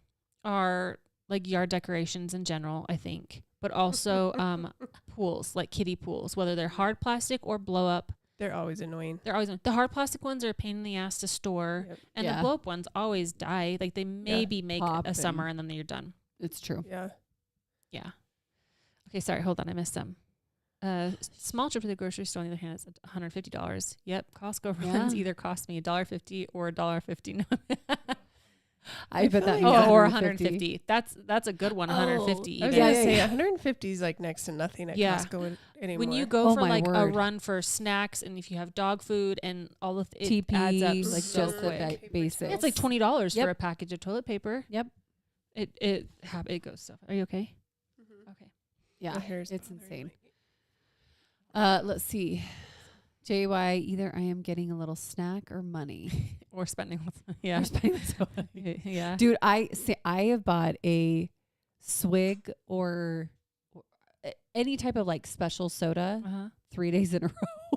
are like yard decorations in general, I think, but also pools, like kiddie pools, whether they're hard plastic or blow up. They're always annoying. They're always the hard plastic ones are a pain in the ass to store, Yep. and Yeah. the blow up ones always die. Like they maybe make Pop a summer and then you're done. It's true. Yeah. Yeah. Okay, sorry, hold on, I missed some. Small trip to the grocery store, on the other hand, is $150. Yep, Costco runs Yeah. either cost me $1.50 or $1.50. I bet feel that like means that- or 150. $150. That's a good one. Oh, $150. I was even. gonna Yeah, say yeah. 150 is like next to nothing at Yeah. Costco anymore. When you go Oh for my like a word. run for snacks, and if you have dog food and all of it TP, adds up like so just the quick. ba- basics. Yeah, it's like $20 Yep. for a package of toilet paper. Yep. It goes so. Are you okay? Mhm. Okay. Yeah, My hair's it's bothering insane. me. Let's see. JY, either I am getting a little snack or money. Or spending. Yeah. Or spending this money. Yeah. Dude, I have bought a swig or any type of like special soda Uh-huh. 3 days in a row.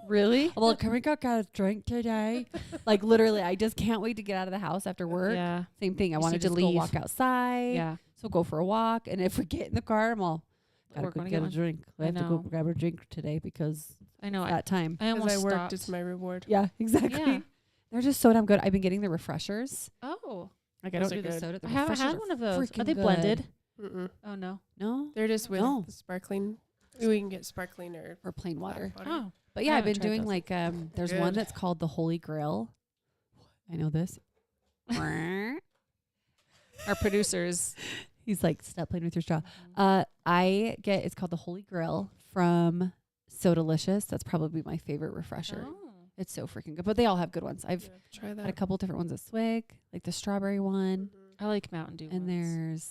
Really? I'm like, can we go get a drink today? Like literally, I just can't wait to get out of the house after work. Yeah. Same thing. I Just want to need to just go leave. walk outside. Yeah. So go for a walk. And if we get in the car, I'm all, gotta We're go gonna get get a one. drink. I I have to go know. grab a drink today because I know. that time. I As almost I worked, stopped. it's my reward. Yeah, exactly. Yeah. They're just so damn good. I've been getting the refreshers. Oh. Like I Those don't are do the good. soda. The I haven't refreshers had are one of those. Are freaking they good. blended? Mm-mm. Oh no. No, They're just with No. the sparkling. We can get sparkling or or plain water. tap Oh. But yeah, I I've been haven't tried doing those. like there's Good. one that's called the Holy Grail. I know this. Our producers. He's like, stop playing with your straw. Mm-hmm. It's called the Holy Grail from Sodalicious. That's probably my favorite refresher. Oh. It's so freaking good. But they all have good ones. I've Try had a that. couple different ones at Swig, like the strawberry one. I like Mountain Dew. And ones. there's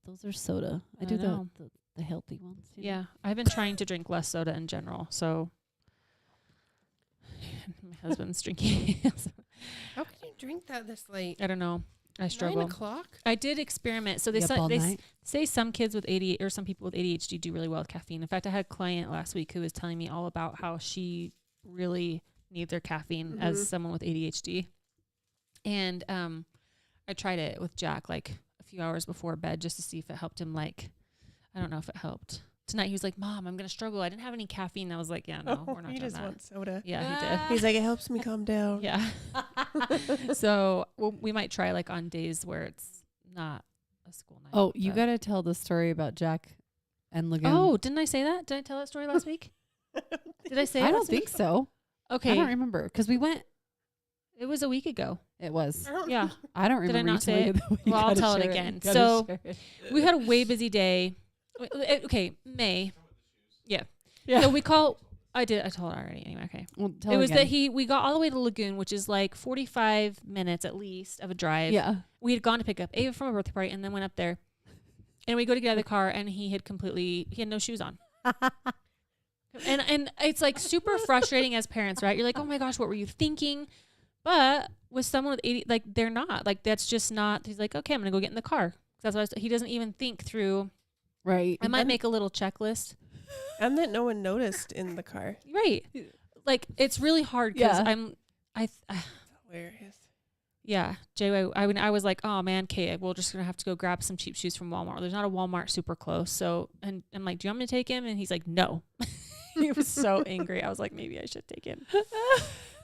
those are soda. I I do know. the healthy ones. you know. Yeah, I've been trying to drink less soda in general. So my husband's drinking. How can you drink that this late? I don't know. I 9 struggle. o'clock? I did experiment. So they You up say, all they night? say some kids with ADHD or some people with ADHD do really well with caffeine. In fact, I had a client last week who was telling me all about how she really needs their caffeine Mhm. as someone with ADHD. And I tried it with Jack like a few hours before bed just to see if it helped him. Like, I don't know if it helped. Tonight he was like, "Mom, I'm gonna struggle. I didn't have any caffeine." I was like, "Yeah, no, we're not he doing just that." wants soda. Yeah, he did. He's like, it helps me calm down. Yeah. So we might try like on days where it's not a school night. Oh, you but- got to tell the story about Jack and Lagoon. Oh, didn't I say that? Did I tell that story last week? Did I say it I don't last week? think so. Okay. I don't remember because we went. It was a week ago. It was. Yeah. I don't Did I remember. not you say telling it? it, though. You Well, I'll gotta tell it share again. You gotta So, share it. We had a way busy day. Okay, May. Yeah. Yeah. So I told it already anyway. Okay. Well, tell It was again. that we got all the way to Lagoon, which is like 45 minutes at least of a drive. Yeah. We had gone to pick up Ava from a birthday party and then went up there. And we go to get out of the car and he had no shoes on. And it's like super frustrating as parents, right? You're like, oh my gosh, what were you thinking? But with someone with 80, like they're not. Like that's just not. He's like, okay, I'm gonna go get in the car. That's what he doesn't even think through. Right. I might make a little checklist. And that no one noticed in the car. Right. Like it's really hard because Yeah. Hilarious. yeah, JY, I was like, oh man, Kate, we're just gonna have to go grab some cheap shoes from Walmart. There's not a Walmart super close, so and I'm like, do you want me to take him? And he's like, no. He was so angry. I was like, maybe I should take him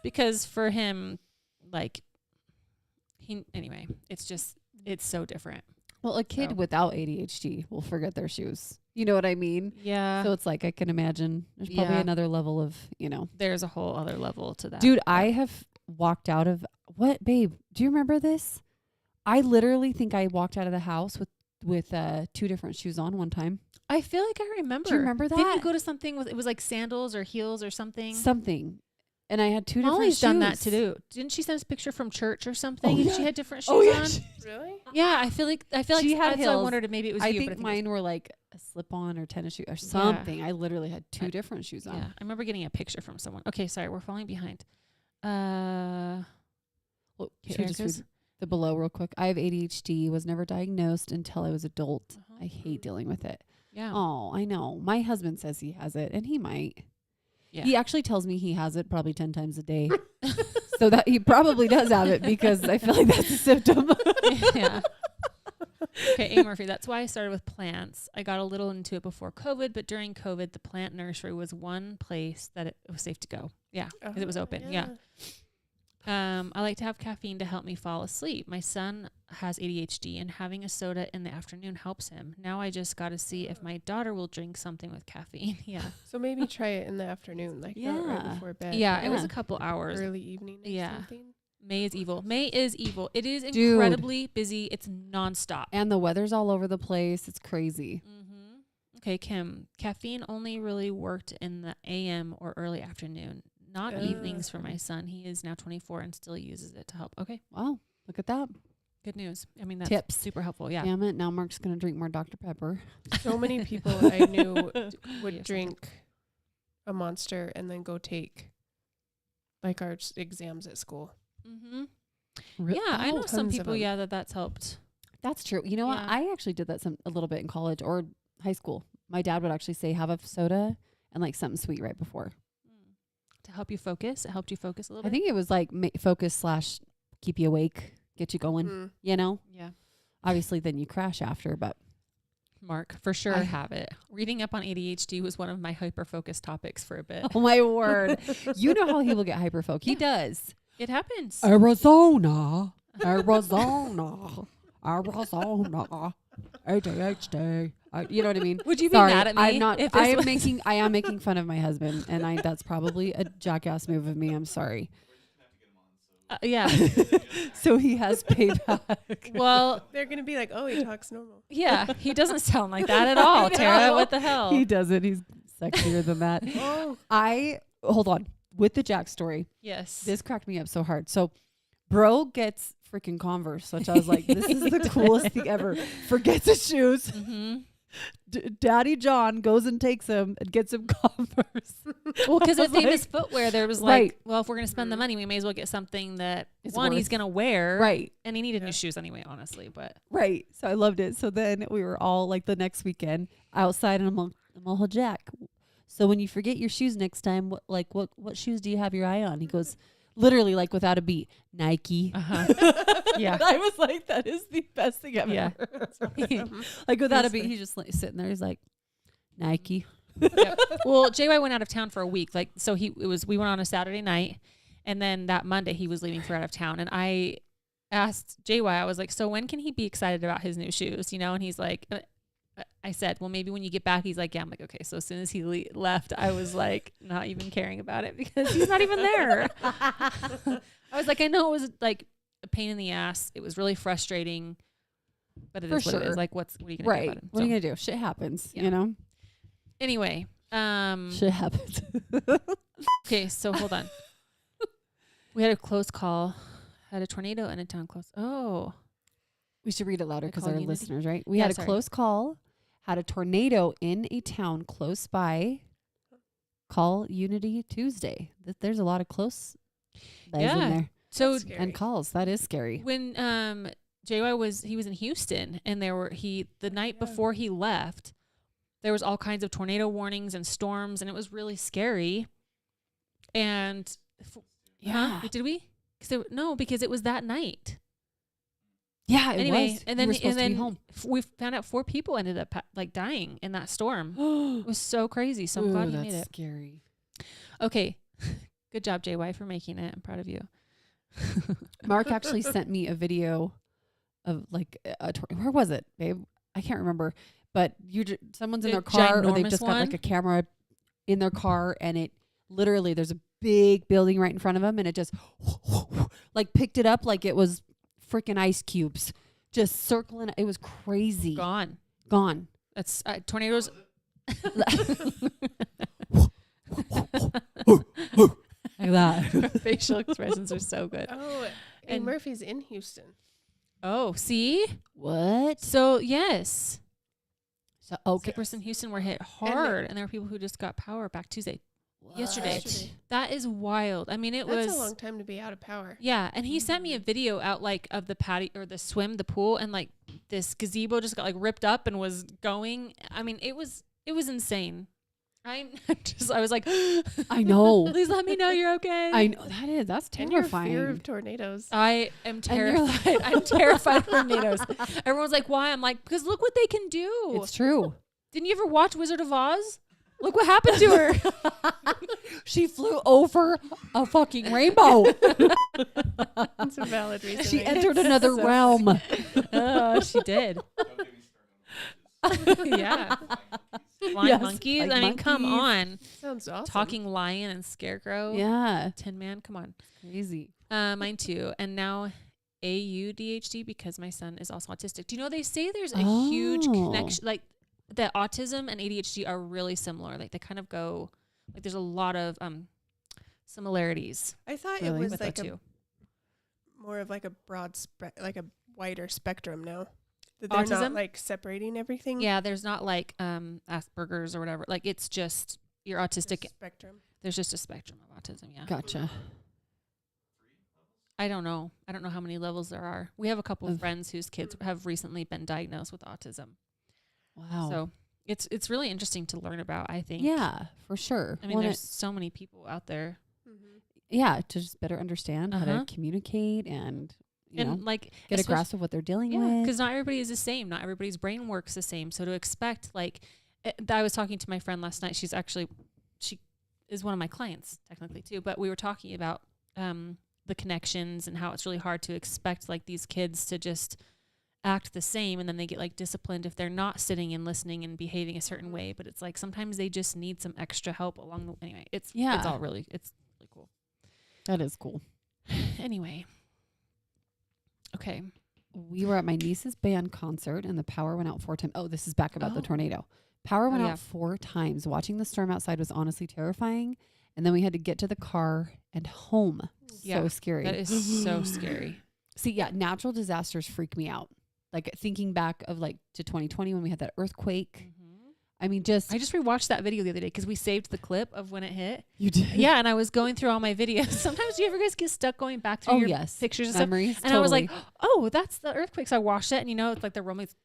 because for him, like, it's so different. Well, a kid So. without ADHD will forget their shoes. You know what I mean? Yeah. So it's like I can imagine there's probably Yeah. another level of, There's a whole other level to that. Dude, I have walked out of what, babe? Do you remember this? I literally think I walked out of the house with 2 different shoes on one time. I feel like I remember. Do you remember that? Didn't you go to something with it was like sandals or heels or something? Something. And I had 2 different Molly's shoes. done that too. Didn't she send us a picture from church or something? Oh, and yeah. she had different shoes Oh, yeah. on. Really? Yeah, I feel like She had that's why I heels. wondered if maybe it was I you. think but mine were like a slip-on or tennis shoe or something. I literally had 2 different shoes on. Yeah, I remember getting a picture from someone. Okay, sorry, we're falling behind. Well, Okay, should we just Erica's? read the below real quick? I have ADHD, was never diagnosed until I was adult. Uh-huh. I hate dealing with it. Yeah. Oh, I know. My husband says he has it, and he might. Yeah. He actually tells me he has it probably 10 times a day. So that he probably does have it because I feel like that's a symptom. Yeah. Okay, A. Murphy, that's why I started with plants. I got a little into it before COVID, but during COVID, the plant nursery was one place that it was safe to go. Yeah, because it was open. Yeah. I like to have caffeine to help me fall asleep. My son has ADHD, and having a soda in the afternoon helps him. Now I just got to see if my daughter will drink something with caffeine. Yeah. So maybe try it in the afternoon, like not right Yeah. before bed. Yeah, it was Yeah. a couple hours. Early evening or Yeah. something. May is evil. May is evil. It is Dude. incredibly busy. It's nonstop. And the weather's all over the place. It's crazy. Mm-hmm. Okay, Kim. Caffeine only really worked in the AM or early afternoon, not evenings for my son. He is now 24 and still uses it to help. Okay, Wow. Look at that. good news. I mean, that's Tips. super helpful. Yeah. Damn it. Now Mark's going to drink more Dr. Pepper. So many people I knew would Yes, drink a Monster and then go take like our exams at school. Mm-hmm. Re- Yeah, I know tons some of people. them. Yeah, that's helped. That's true. You know what? Yeah. I actually did that a little bit in college or high school. My dad would actually say, have a soda and like something sweet right before. To help you focus. It helped you focus a little I bit. think it was like focus / keep you awake, get you going, Mm. you know? Yeah. Obviously, then you crash after, but Mark, for sure I- have it. Reading up on ADHD was one of my hyper-focus topics for a bit. oh my word. You know how he will get hyperfocused. He does. It happens. Arizona. Arizona. ADHD. You know what I mean? Would you be Sorry, mad at me? I'm not. if this I am was- making fun of my husband, and that's probably a jackass move of me. I'm sorry. yeah. So he has payback. Well, They're gonna be like, oh, he talks normal. yeah, he doesn't sound like that at all, Tara. What the hell? He doesn't. He's sexier than that. Oh, Hold on with the Jack story. Yes. This cracked me up so hard. So, bro gets freaking Converse, which I was like, this is the coolest thing ever. Forgets his shoes. Mm-hmm. Daddy John goes and takes him and gets him Converse. Well, because I at was Famous like, Footwear, there was Right. like, well, if we're going to spend the money, we may as well get something that, It's one, he's worth- going to wear. Right. And he needed Yeah. new shoes anyway, honestly. But Right. So I loved it. So then we were all like the next weekend outside and I'm all Jack. So when you forget your shoes next time, what shoes do you have your eye on? He goes, literally like without a beat, Nike. yeah. I was like, that is the best thing ever. Yeah. Like without a That's beat, fair. he's just like sitting there. He's like, Nike. Well, JY went out of town for a week. Like, so we went on a Saturday night, and then that Monday he was leaving for out of town. And I asked JY, I was like, so when can he be excited about his new shoes? You know? And he's like, I said, well, maybe when you get back. He's like, yeah. I'm like, okay. So as soon as he left, I was like, not even caring about it because he's not even there. I was like, I know it was like a pain in the ass. It was really frustrating, but it For is what it sure. is. Like, what are you gonna do Right. about it? What are you So, going to do? Shit happens, Yeah. you know? anyway, Shit happens. okay, so hold on. We had a close call. Had a tornado in a town close. Oh, We should read it louder I because call our Unity? listeners, right? We Yeah, had a sorry. close call, had a tornado in a town close by. Call Unity Tuesday. There's a lot of close guys Yeah. in there. so That's scary. And calls. That is scary. when JY was in Houston, and the night Yeah. before he left, there was all kinds of tornado warnings and storms, and it was really scary. And Yeah. did we? Because it was that night. Yeah, it Anyway, was. and You then were supposed to be home. we found out 4 people ended up like dying in that storm. It Ooh, was so crazy. So I'm glad you made that's it. scary. Okay. Good job, JY, for making it. I'm proud of you. Mark actually sent me a video of like where was it, babe? I can't remember. But someone's in The their car or they've ginormous just got like one? a camera in their car and it literally there's a big building right in front of them and it just like picked it up like it was freaking ice cubes just circling. It was crazy. Gone. Gone. That's tornadoes. Like that. Facial expressions are so good. Oh, and Murphy's in Houston. Oh, see? What? So, yes. So, okay. Cypress and Houston were hit hard, and there were people who just got power back Tuesday. Yesterday. That is wild. I mean, That's a long time to be out of power. Yeah, and he sent me a video out like of the patio or the pool, and like this gazebo just got like ripped up and was going. I mean, it was insane. I was like, I know. Please let me know you're okay. I know that's And your terrifying. fear of tornadoes. I am terrified. I'm terrified of tornadoes. Everyone's like, why? I'm like, because look what they can do. It's true. Didn't you ever watch Wizard of Oz? Look what happened to her. She flew over a fucking rainbow. That's a valid reason. She entered another realm. She did. Yeah. Flying Yes, monkeys. like I mean, come monkeys. on. Sounds awesome. Talking lion and scarecrow. Yeah. Tin Man. Come on. Crazy. Mine too. And now AUDHD because my son is also autistic. Do you know they say there's a huge connection, like that autism and ADHD are really similar. Like they kind of go, like there's a lot of similarities. I thought Really? it was with like the two. more of like a broad like a wider spectrum now. That they're not Autism? like separating everything. Yeah, there's not like Asperger's or whatever. Like it's just you're autistic. Spectrum. There's just a spectrum of autism. Yeah. Gotcha. I don't know. I don't know how many levels there are. We have a couple of friends whose kids have recently been diagnosed with autism. Wow. So it's really interesting to learn about, I think. Yeah, for sure. I mean, there's so many people out there. Mm-hmm. Yeah, to just better understand how Uh-huh. to communicate and you know, Like get a grasp of what they're dealing Yeah, with. because not everybody is the same. Not everybody's brain works the same. So to expect, like, I was talking to my friend last night. She is one of my clients technically too. But we were talking about the connections and how it's really hard to expect like these kids to just act the same, and then they get like disciplined if they're not sitting and listening and behaving a certain way. But it's like sometimes they just need some extra help along the way. Anyway, it's really cool. That is cool. Anyway. Okay. We were at my niece's band concert and the power went out 4 times. Oh, this is back about the tornado. Power went out 4 times. Watching the storm outside was honestly terrifying. And then we had to get to the car and home. Yeah, so scary. That is so scary. See, yeah, natural disasters freak me out. Like thinking back of like to 2020 when we had that earthquake. I mean, I just rewatched that video the other day because we saved the clip of when it hit. You did? Yeah, and I was going through all my videos. Sometimes do you ever guys get stuck going back through your pictures and memories, stuff? And I was like, oh, that's the earthquake. So I watched it, and it's like the Romans.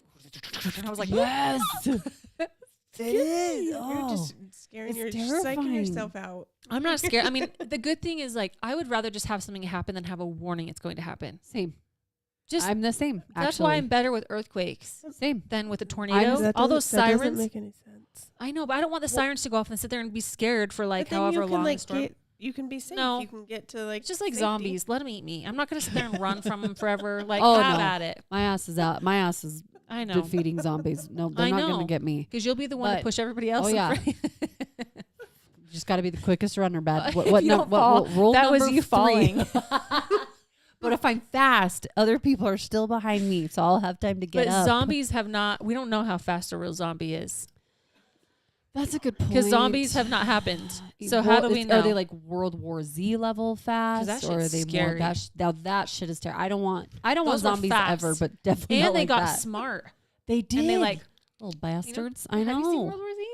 And I was like, yes. It is. You're just scaring psyching yourself out. I'm not scared. I mean, the good thing is like I would rather just have something happen than have a warning it's going to happen. Same. Just I'm the same. That's why I'm better with earthquakes. Same. Than with a tornado. All those that sirens. Doesn't make any sense. I know, but I don't want the sirens to go off and sit there and be scared for like however long. You can be safe. No. You can get to like just like safety. Zombies. Let them eat me. I'm not going to sit there and run from them forever. Like, have at it. My ass is out. My ass is I know. defeating zombies. No, they're not going to get me. Because you'll be the one to push everybody else. Oh, yeah. You just got to be the quickest runner, bad. What rule that was you 3. falling. But if I'm fast, other people are still behind me, so I'll have time to get up. But zombies have not. We don't know how fast a real zombie is. That's a good point. Because zombies have not happened. So how do we know? Are they like World War Z level fast, or are they scary. more? That shit is terrible. I don't want zombies ever, but definitely. And not they like got that. smart. They did. And they like little bastards. Have I know. you seen World War Z?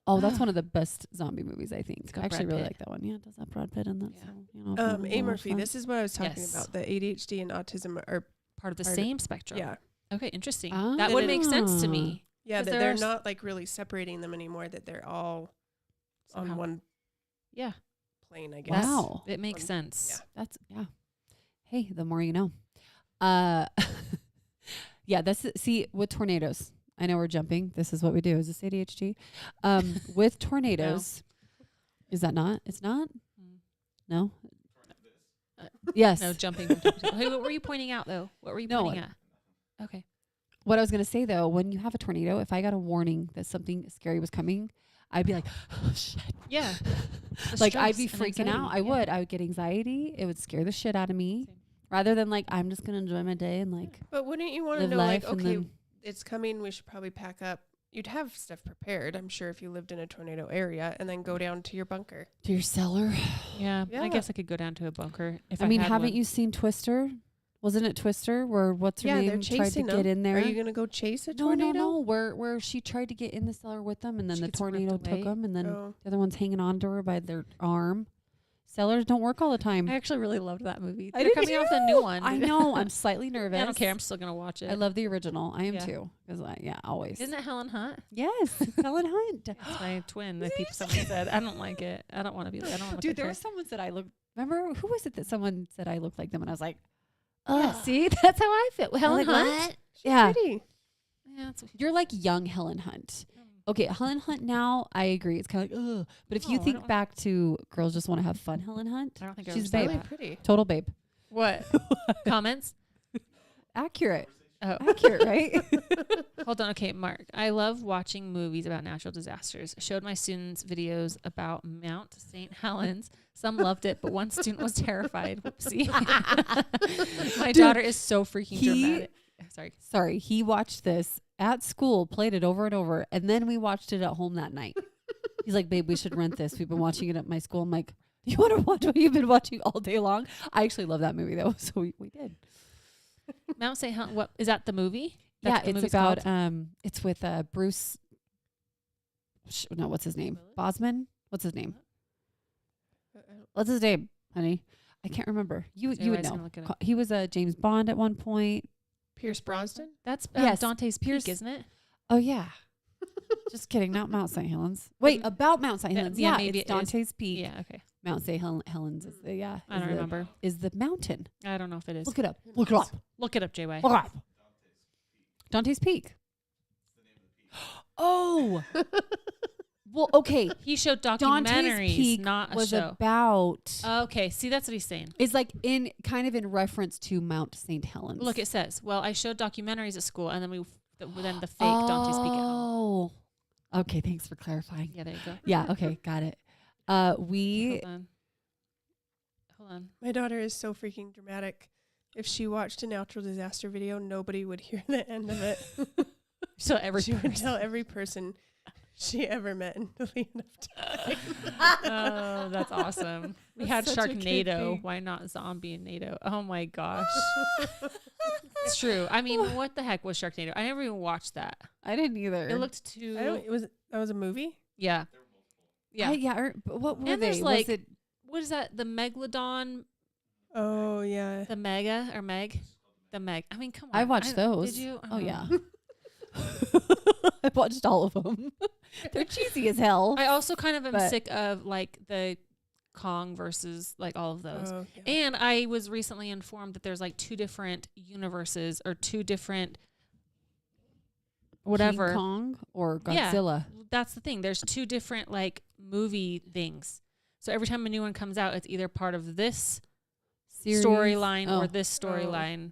Oh, that's one of the best zombie movies, I think. I actually Brad really Pitt. like that one. Yeah, does that Brad Pitt in that? Yeah. So, A. Murphy, this is what I was talking Yes. about. The ADHD and autism are Part of the same spectrum. Yeah. Okay, interesting. Ah. That would make sense to me. Yeah, 'Cause that there they're are not like really separating them anymore, that they're all Somehow. on one Yeah. plane, I guess. Wow. It makes sense. Yeah. That's Hey, the more you know. Yeah, see with tornadoes. I know we're jumping. This is what we do. Is this ADHD? With tornadoes, is that not? It's not. No. Yes. No jumping. Hey, what were you pointing out though? What were you pointing at? Okay. What I was gonna say though, when you have a tornado, if I got a warning that something scary was coming, I'd be like, oh, shit. Yeah. Like I'd be freaking out. I would get anxiety. It would scare the shit out of me. Same. Rather than like I'm just gonna enjoy my day and like But wouldn't you want to live know, like, life and okay, then it's coming, we should probably pack up, you'd have stuff prepared, I'm sure, if you lived in a tornado area, and then go down to your bunker. To your cellar. Yeah, Yeah. I guess I could go down to a bunker if I mean, had haven't one. you seen Twister? Wasn't it Twister where what's her Yeah, they're name tried to chasing get them. in there? Are you gonna go chase a no, tornado? no. Where she tried to get in the cellar with them, and then She the gets ripped tornado took away? them, and then Oh. the other one's hanging on to her by their arm. Cellars don't work all the time. I actually really loved that movie. I They're did coming off the new one. I know. I'm slightly nervous. I don't care. I'm still gonna watch it. I love the original. I am Yeah. too. Because always. Isn't it Helen Hunt? Yes, it's Helen Hunt. That's my twin. That people someone said. I don't like it. I don't want to be. I don't want to. Dude, there was someone said I look. Remember who was it that someone said I looked like them, and I was like, Yeah, see, that's how I feel. Helen like, Hunt. She's Yeah. pretty. Yeah, that's you're like young Helen Hunt. Okay, Helen Hunt now, I agree. It's kind of like, ugh. But if you No, I think don't- back to Girls Just Want to Have Fun, Helen Hunt, I don't think I she's ever saw babe. Really that. pretty. Total babe. What comments? Accurate. Oh, Accurate, right? hold on. Okay, Mark. I love watching movies about natural disasters. Showed my students videos about Mount St. Helens. Some loved it, but one student was terrified. Whoopsie. My Dude, daughter is so freaking dramatic. Sorry. Sorry, he watched this at school, played it over and over, and then we watched it at home that night. He's like, babe, we should rent this. We've been watching it at my school. I'm like, you want to watch what you've been watching all day long? I actually love that movie, though, so we did. Mount St. Helens. What is that? The movie? Yeah, That's what the it's movie's about, called? it's with Bruce, no, what's his name? Bosman? What's his name? What's his name, honey? I can't remember. You would Anyways, I'm know. gonna look it up. He was a James Bond at one point. Pierce Brosnan. That's Yes, Dante's Pierce- Peak, isn't it? Oh, yeah. Just kidding. Not Mount St. Helens. Wait, about Mount St. Yeah, Helens. yeah, Yeah, maybe it's it is. Dante's Peak. Yeah. Okay. Mount St. Helens is the, yeah. I don't remember. Is the mountain. I don't know if it is. Look it up. Look it up. Look it up, JY. Look it up. Dante's Peak. Oh. Well, okay. He showed Dante's documentaries, Peak not a was show. about. Okay, see, that's what he's saying. It's like in kind of in reference to Mount St. Helens. Look, it says, well, I showed documentaries at school, and then then the fake Dante's Peak at home. Oh. Okay, thanks for clarifying. Yeah, there you go. Yeah, okay, got it. We Hold on. My daughter is so freaking dramatic. If she watched a natural disaster video, nobody would hear the end of it. So every She would person. tell every person she ever met until the end of time. Oh, that's awesome. We had That's such a cute Sharknado. thing. Why not Zombie and NATO? Oh my gosh. It's true. I mean, what the heck was Sharknado? I never even watched that. I didn't either. It looked too. That was a movie? Yeah. Yeah. But what were And they? there's like- Was it What is that? The Megalodon, Oh, yeah. the Mega or Meg? The Meg. I mean, come on. I watched those. Did you? Oh yeah. I watched all of them. They're cheesy as hell. I also kind of am But- sick of like the Kong versus like all of those. Oh, yeah. And I was recently informed that there's like two different universes or two different whatever. King Kong or Yeah. Godzilla. That's the thing. There's two different like movie things. So every time a new one comes out, it's either part of this Series. storyline Oh. or this storyline.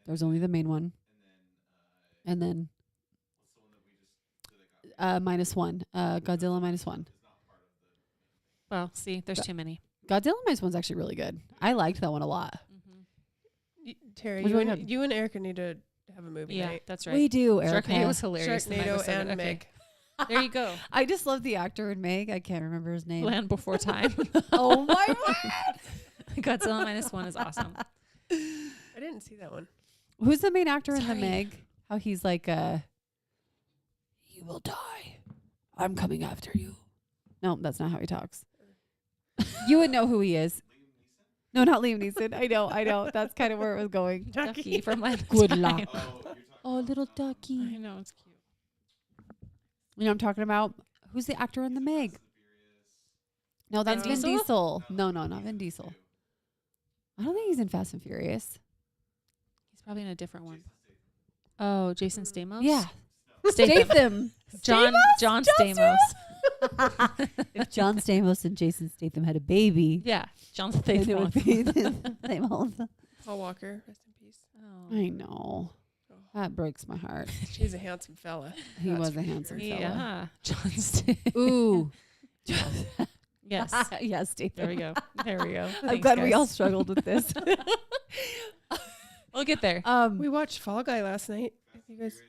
There's only the main one. And then -1. Godzilla -1. Well, see, there's too many. Godzilla -1's actually really good. I liked that one a lot. Terry, Which you one and, did- you and Erica need to have a movie Yeah, night. that's right. We do, Erica. Sharknado was hilarious. The Meg Sharknado was so good. and Okay. Meg. There you go. I just love the actor in Meg. I can't remember his name. Land Before Time. Oh my word! Godzilla -1 is awesome. I didn't see that one. Who's the main actor in the Sorry. Meg? How he's like, you will die. I'm coming after you. No, that's not how he talks. You would know who he is. No, not Liam Neeson. I know. That's kind of where it was going. Ducky from Land Good Before luck. Time. Oh, little ducky. I know, it's cute. You know what I'm talking about? Who's the actor in the Meg? No, that's Vin Vin Diesel. No, not Vin Diesel. I don't think he's in Fast and Furious. He's probably in a different one. Oh, Jason Stamos? Yeah. Statham. Statham. John Stamos. If John Stamos and Jason Statham had a baby, Yeah, John then it would Stamos. be the same old. Paul Walker, rest in peace. Oh. I know. Oh, That breaks my heart. he's a handsome fella. He That's was for a handsome sure. fella. Yeah, John Stamos. Ooh. Yes. Yes, Statham. There we go. There we go. I'm Thanks, glad we guys. all struggled with this. We'll get there. We watched Fall Guy last night. You guys,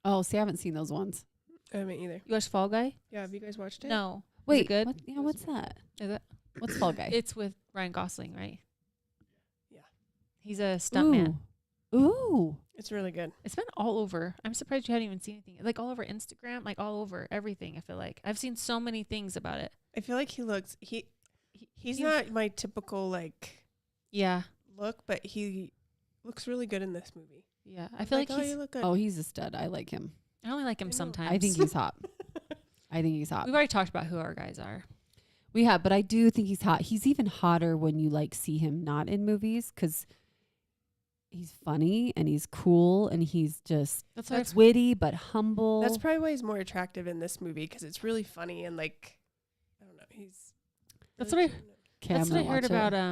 Oh, see, I haven't seen those ones. I haven't either. You watched Fall Guy? Yeah, have you guys watched it? No. Is Wait, it good? what's that? Is it? What's Fall Guy? It's with Ryan Gosling, right? Yeah. He's a stuntman. Ooh. It's really good. It's been all over. I'm surprised you hadn't even seen anything. Like all over Instagram, like all over everything. I feel like I've seen so many things about it. I feel like he's not my typical like Yeah. look, but he looks really good in this movie. Yeah. I feel like oh, he's. you look good. Oh, he's a stud. I like him. I only like him I know. sometimes. I think he's hot. I think he's hot. We've already talked about who our guys are. We have, but I do think he's hot. He's even hotter when you like see him not in movies because he's funny and he's cool and he's just That's witty but humble. That's probably why he's more attractive in this movie because it's really funny and like I don't know. He's. That's really what I- cute. Okay, That's I'm what I gonna heard watch about. it. Oh,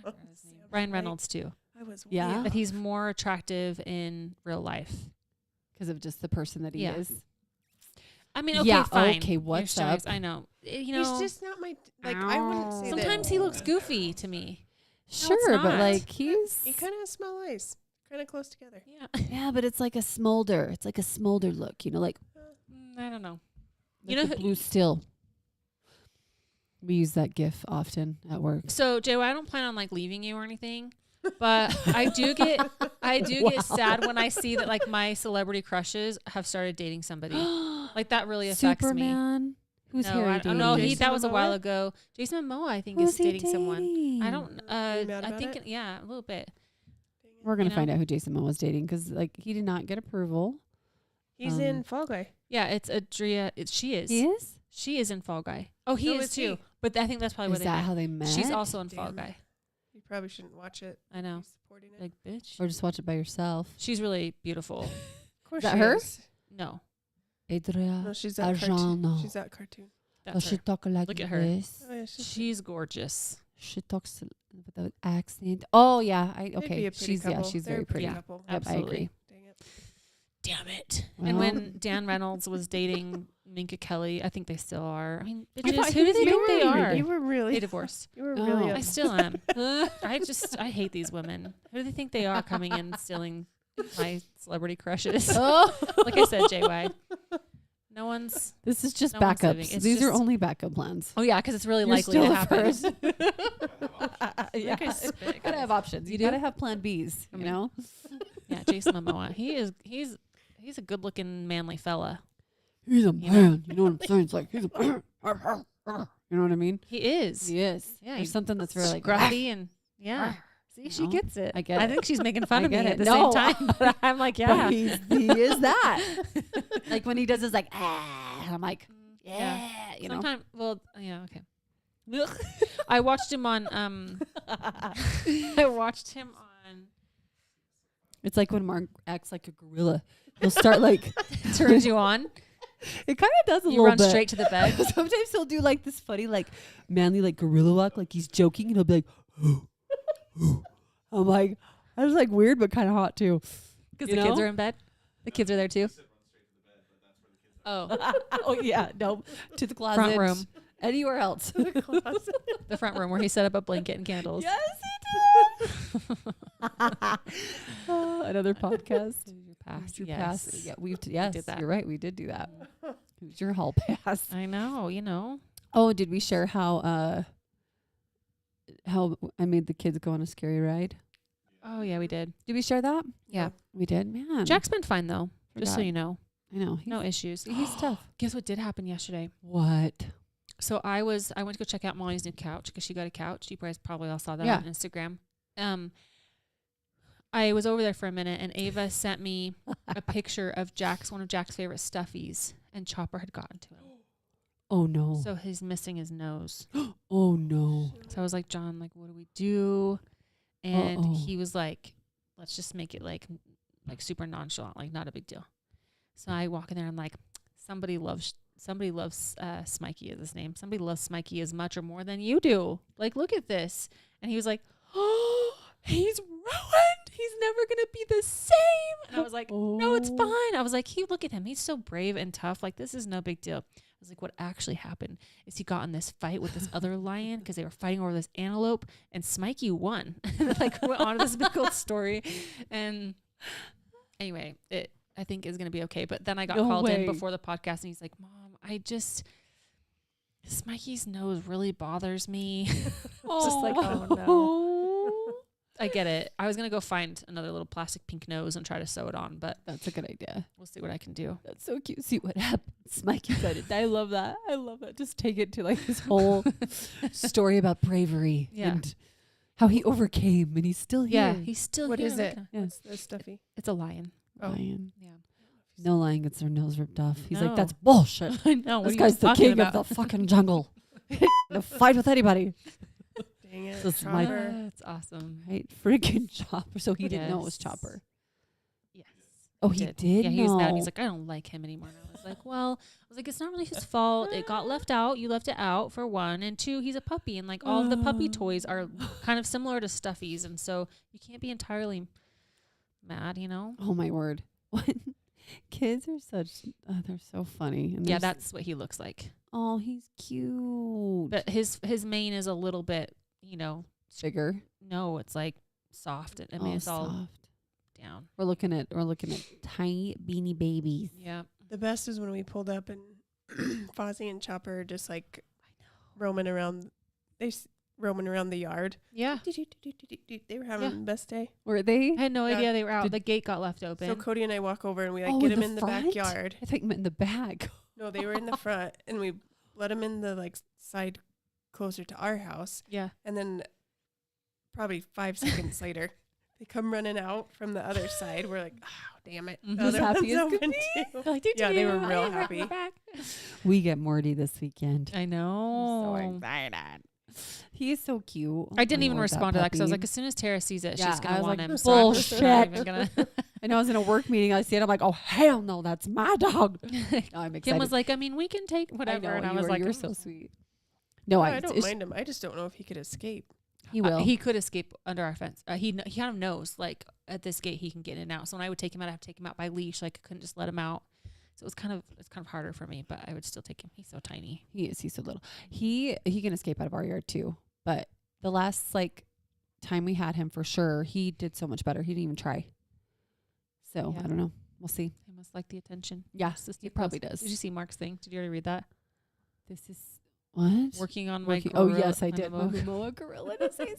Not his name. Sam Ryan White. Reynolds too. I was. Yeah? way That he's more attractive in real life. Because of just the person that he Yeah. is. I mean, okay, Yeah, fine. okay, Your what's choice. up? I know. You know, He's just not my like. I wouldn't say sometimes that. he looks goofy to me. Sure, but not. like he's He kind of has small eyes, kind of close together. Yeah. yeah, but it's like a smolder. It's like a smolder look, you know, like I don't know. like know the who- blue still. We use that GIF often at work. So, Joe, I don't plan on like leaving you or anything, but I do get get sad when I see that like my celebrity crushes have started dating somebody. Like that really affects me. Superman. Who's No, Harry I dating? no, Jason that was a while Momoa? ago. Jason Momoa, I think, Who's is he dating someone. I dating? don't. You mad I about think it? yeah, a little bit. We're gonna you find know? out who Jason Momoa's dating because like he did not get approval. He's Um, in Fall Guy. Yeah, it's Adria. She is. He is. She is in Fall Guy. Oh, he So is is too. he. But I think that's probably Is where they that met. how they met? She's also in Fall Damn. Guy. You probably shouldn't watch it. I know. He's supporting it. Like bitch. or just watch it by yourself. She's really beautiful. Of course, that she her? is. No, Adria No, she's that cartoon. Arjano. She's that cartoon. Oh, that's she her. talk like Look at her. this. Oh, yeah, She's gorgeous. She talks with an accent. Oh yeah, They'd be okay. a pretty She's couple. she's They're very a pretty pretty. couple. Yep, I Absolutely. agree. Dang it. Damn it. Well. And when Dan Reynolds was dating Minka Kelly, I think they still are. I mean, bitches, thought who do they You think they were- are? You were really. They divorced. You were Oh. really. I still am. I hate these women. Who do they think they are coming in and stealing my celebrity crushes? Oh, Like I said, JY. No one's. this is just No one's living. backups. It's These are just- only backup plans. Oh, yeah, because it's really You're likely still to the happen. first. Yeah. yeah. Gotta have options. You do? gotta have plan Bs. You Okay. know. Yeah, Jason Momoa. He's a good looking manly fella. He's a You man. You know what I'm saying? It's like he's a. You know what I mean? He is. He is. Yeah, There's he- something that's very like Scruffy and yeah. See, You she know, gets it. I get I it. think she's making fun I of me get at it. the No. same time. But I'm like, But yeah. he is that. Like when he does his like and I'm like yeah, you know. Sometimes, well, yeah, okay. I watched him on. I watched him on. It's like when Mark acts like a gorilla. He'll start like Turns you on. it kind of does a You little run bit. straight to the bed. Sometimes he'll do like this funny like manly like gorilla walk, like he's joking, and he'll be like, I'm like, that was like weird but kind of hot too. Because You the kids know? are in bed. The kids are there too. Oh, Oh yeah, no, to the closet, front room. anywhere else. The front room where he set up a blanket and candles. Yes, he did. Another podcast. Your past. Who's your Yes. pass? Yeah, yes, did that. you're right. We did do that. Who's your hall pass? I know. You know. Oh, did we share how I made the kids go on a scary ride? Oh yeah, we did. Did we share that? Yeah. We did. Man, Jack's been fine though. Just so Forgot. you know, I know no issues. he's tough. Guess what did happen yesterday? What? So I went to go check out Molly's new couch because she got a couch. You guys probably all saw that Yeah. on Instagram. I was over there for a minute, and Ava sent me a picture of one of Jack's favorite stuffies, and Chopper had gotten to him. Oh no. So he's missing his nose. Oh no. So I was like, John, like, what do we do? And Uh-oh. he was like, let's just make it like super nonchalant, like not a big deal. So I walk in there, I'm like, somebody loves Smikey is his name. Somebody loves Smikey as much or more than you do. Like, look at this. And he was like, oh, he's ruined. He's never going to be the same. And I was like, no, it's fine. I was like, look at him. He's so brave and tough. Like, this is no big deal. was like, what actually happened is he got in this fight with this other lion because they were fighting over this antelope, and Smikey won. Like, went on to this big old story. And anyway, it I think is going to be okay. But then I got called in before the podcast, and he's like, Mom, Smikey's nose really bothers me. Just like, oh no. I get it. I was going to go find another little plastic pink nose and try to sew it on, but That's a good idea. we'll see what I can do. That's so cute. See what happens. Mikey said it. I love that. I love that. Just take it to like this whole story about bravery and how he overcame, and he's still here. Yeah, he's still What here. is it? Yeah. What's the stuffy? It's a lion. Oh. Lion. Yeah. No lion gets their nose ripped off. He's No. like, that's bullshit. I know. This guy's the king of the fucking jungle. To fight with anybody. Dang it. This is my- Chopper. That's awesome. Right? Freaking Chopper. So he didn't know it was Yes. Chopper. Yes. Oh, he did? Yeah, he was mad. know. He's like, I don't like him anymore. And I was like, well, it's not really his fault. It got left out. You left it out, for one. And two, he's a puppy. And like all of the puppy toys are kind of similar to stuffies. And so you can't be entirely mad, you know? Oh, my word. Kids are they're so funny. And Yeah, they're that's what he looks like. oh, he's cute. But his mane is a little bit, you know, Bigger. no, it's like soft. I mean, it's all soft. down. We're looking at tiny beanie babies. Yeah. The best is when we pulled up and Fozzie and Chopper just like roaming around. Roaming around the yard. Yeah. They were having the best day. Were they? I had no Yeah. idea they were out. Did- the gate got left open. So Cody and I walk over and we like Oh, get in them the in the front? backyard. I think you meant in the bag. No, they were in the front, and we let them in the like side closer to our house. Yeah. And then probably 5 seconds later, they come running out from the other side. We're like, oh, damn it. Mhm. The As other happy one's as could open be. too. Like, Yeah, they were real happy. We get Morty this weekend. I know. I'm so excited. He is so cute. I didn't even love respond to that because I was puppy. like, as soon as Tara sees it, Yeah, she's I gonna was want like, him. So I'm just not even bullshit. gonna. And I was in a work meeting. I see it. I'm like, oh hell no, that's my dog. No, I'm excited. Kim was like, I mean, we can take whatever, I know, and I you was were, like, you were "Mm." so sweet. No, I don't mind him. I just don't know if he could escape. He will. He could escape under our fence. He kind of knows, like at this gate he can get in and out. So when I would take him out, I have to take him out by leash. Like I couldn't just let him out. So it's kind of harder for me, but I would still take him. He's so tiny. He is. He's so little. He can escape out of our yard too. But the last time we had him, for sure, he did so much better. He didn't even try. So Yeah. I don't know. We'll see. He must like the attention. Yeah, he probably does. Did you see Mark's thing? Did you already read that? This is what? Working on Working- my oh gorilla yes, I and did. the My Moog. Momoa gorilla to say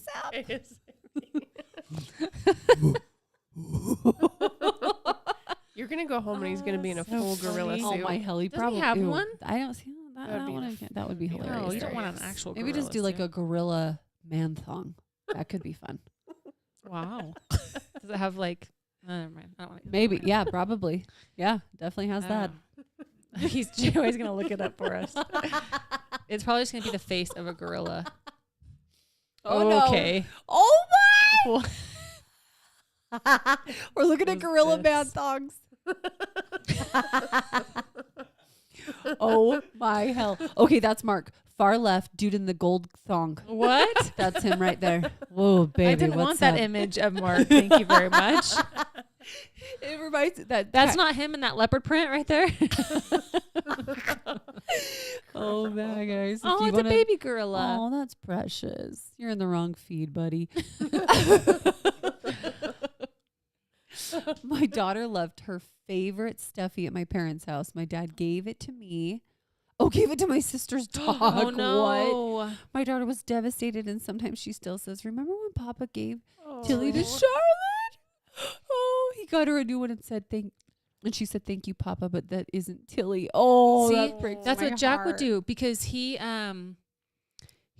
You're going to go home and he's going to be in a So full gorilla funny. Oh suit. my hell, he Does he probably have ew. one? I don't see that. That'd That be one. That would be No, hilarious. No, you don't want an Hilarious. actual. Maybe just do gorilla like a gorilla man thong. That could be fun. suit. Wow. Does it have like? Never mind. I don't want Maybe. Yeah, probably. Yeah, definitely has that. He's Joey's gonna look it up for us. It's probably just gonna be the face of a gorilla. Oh, no. Okay. Oh Well, my! We're looking at Who's gorilla this? man thongs. Oh my hell. Okay, that's Mark. Far left, dude in the gold thong. what? That's him right there. Whoa, baby. I didn't what's want that up? image of Mark. Thank you very much. It reminds that That's not him in that leopard print right there. Oh man, guys. Oh, it's a baby gorilla. Oh, that's precious. You're in the wrong feed, buddy. My daughter loved her favorite stuffy at my parents' house. My dad gave it to me. Oh, gave it to my sister's dog. Oh no. What? My daughter was devastated, and sometimes she still says, "Remember when Papa gave Oh. Tilly to Charlotte? Oh, he got her a new one and said thank." And she said, "Thank you, Papa, but that isn't Tilly." Oh, See, that breaks That's my what Jack would heart. do because he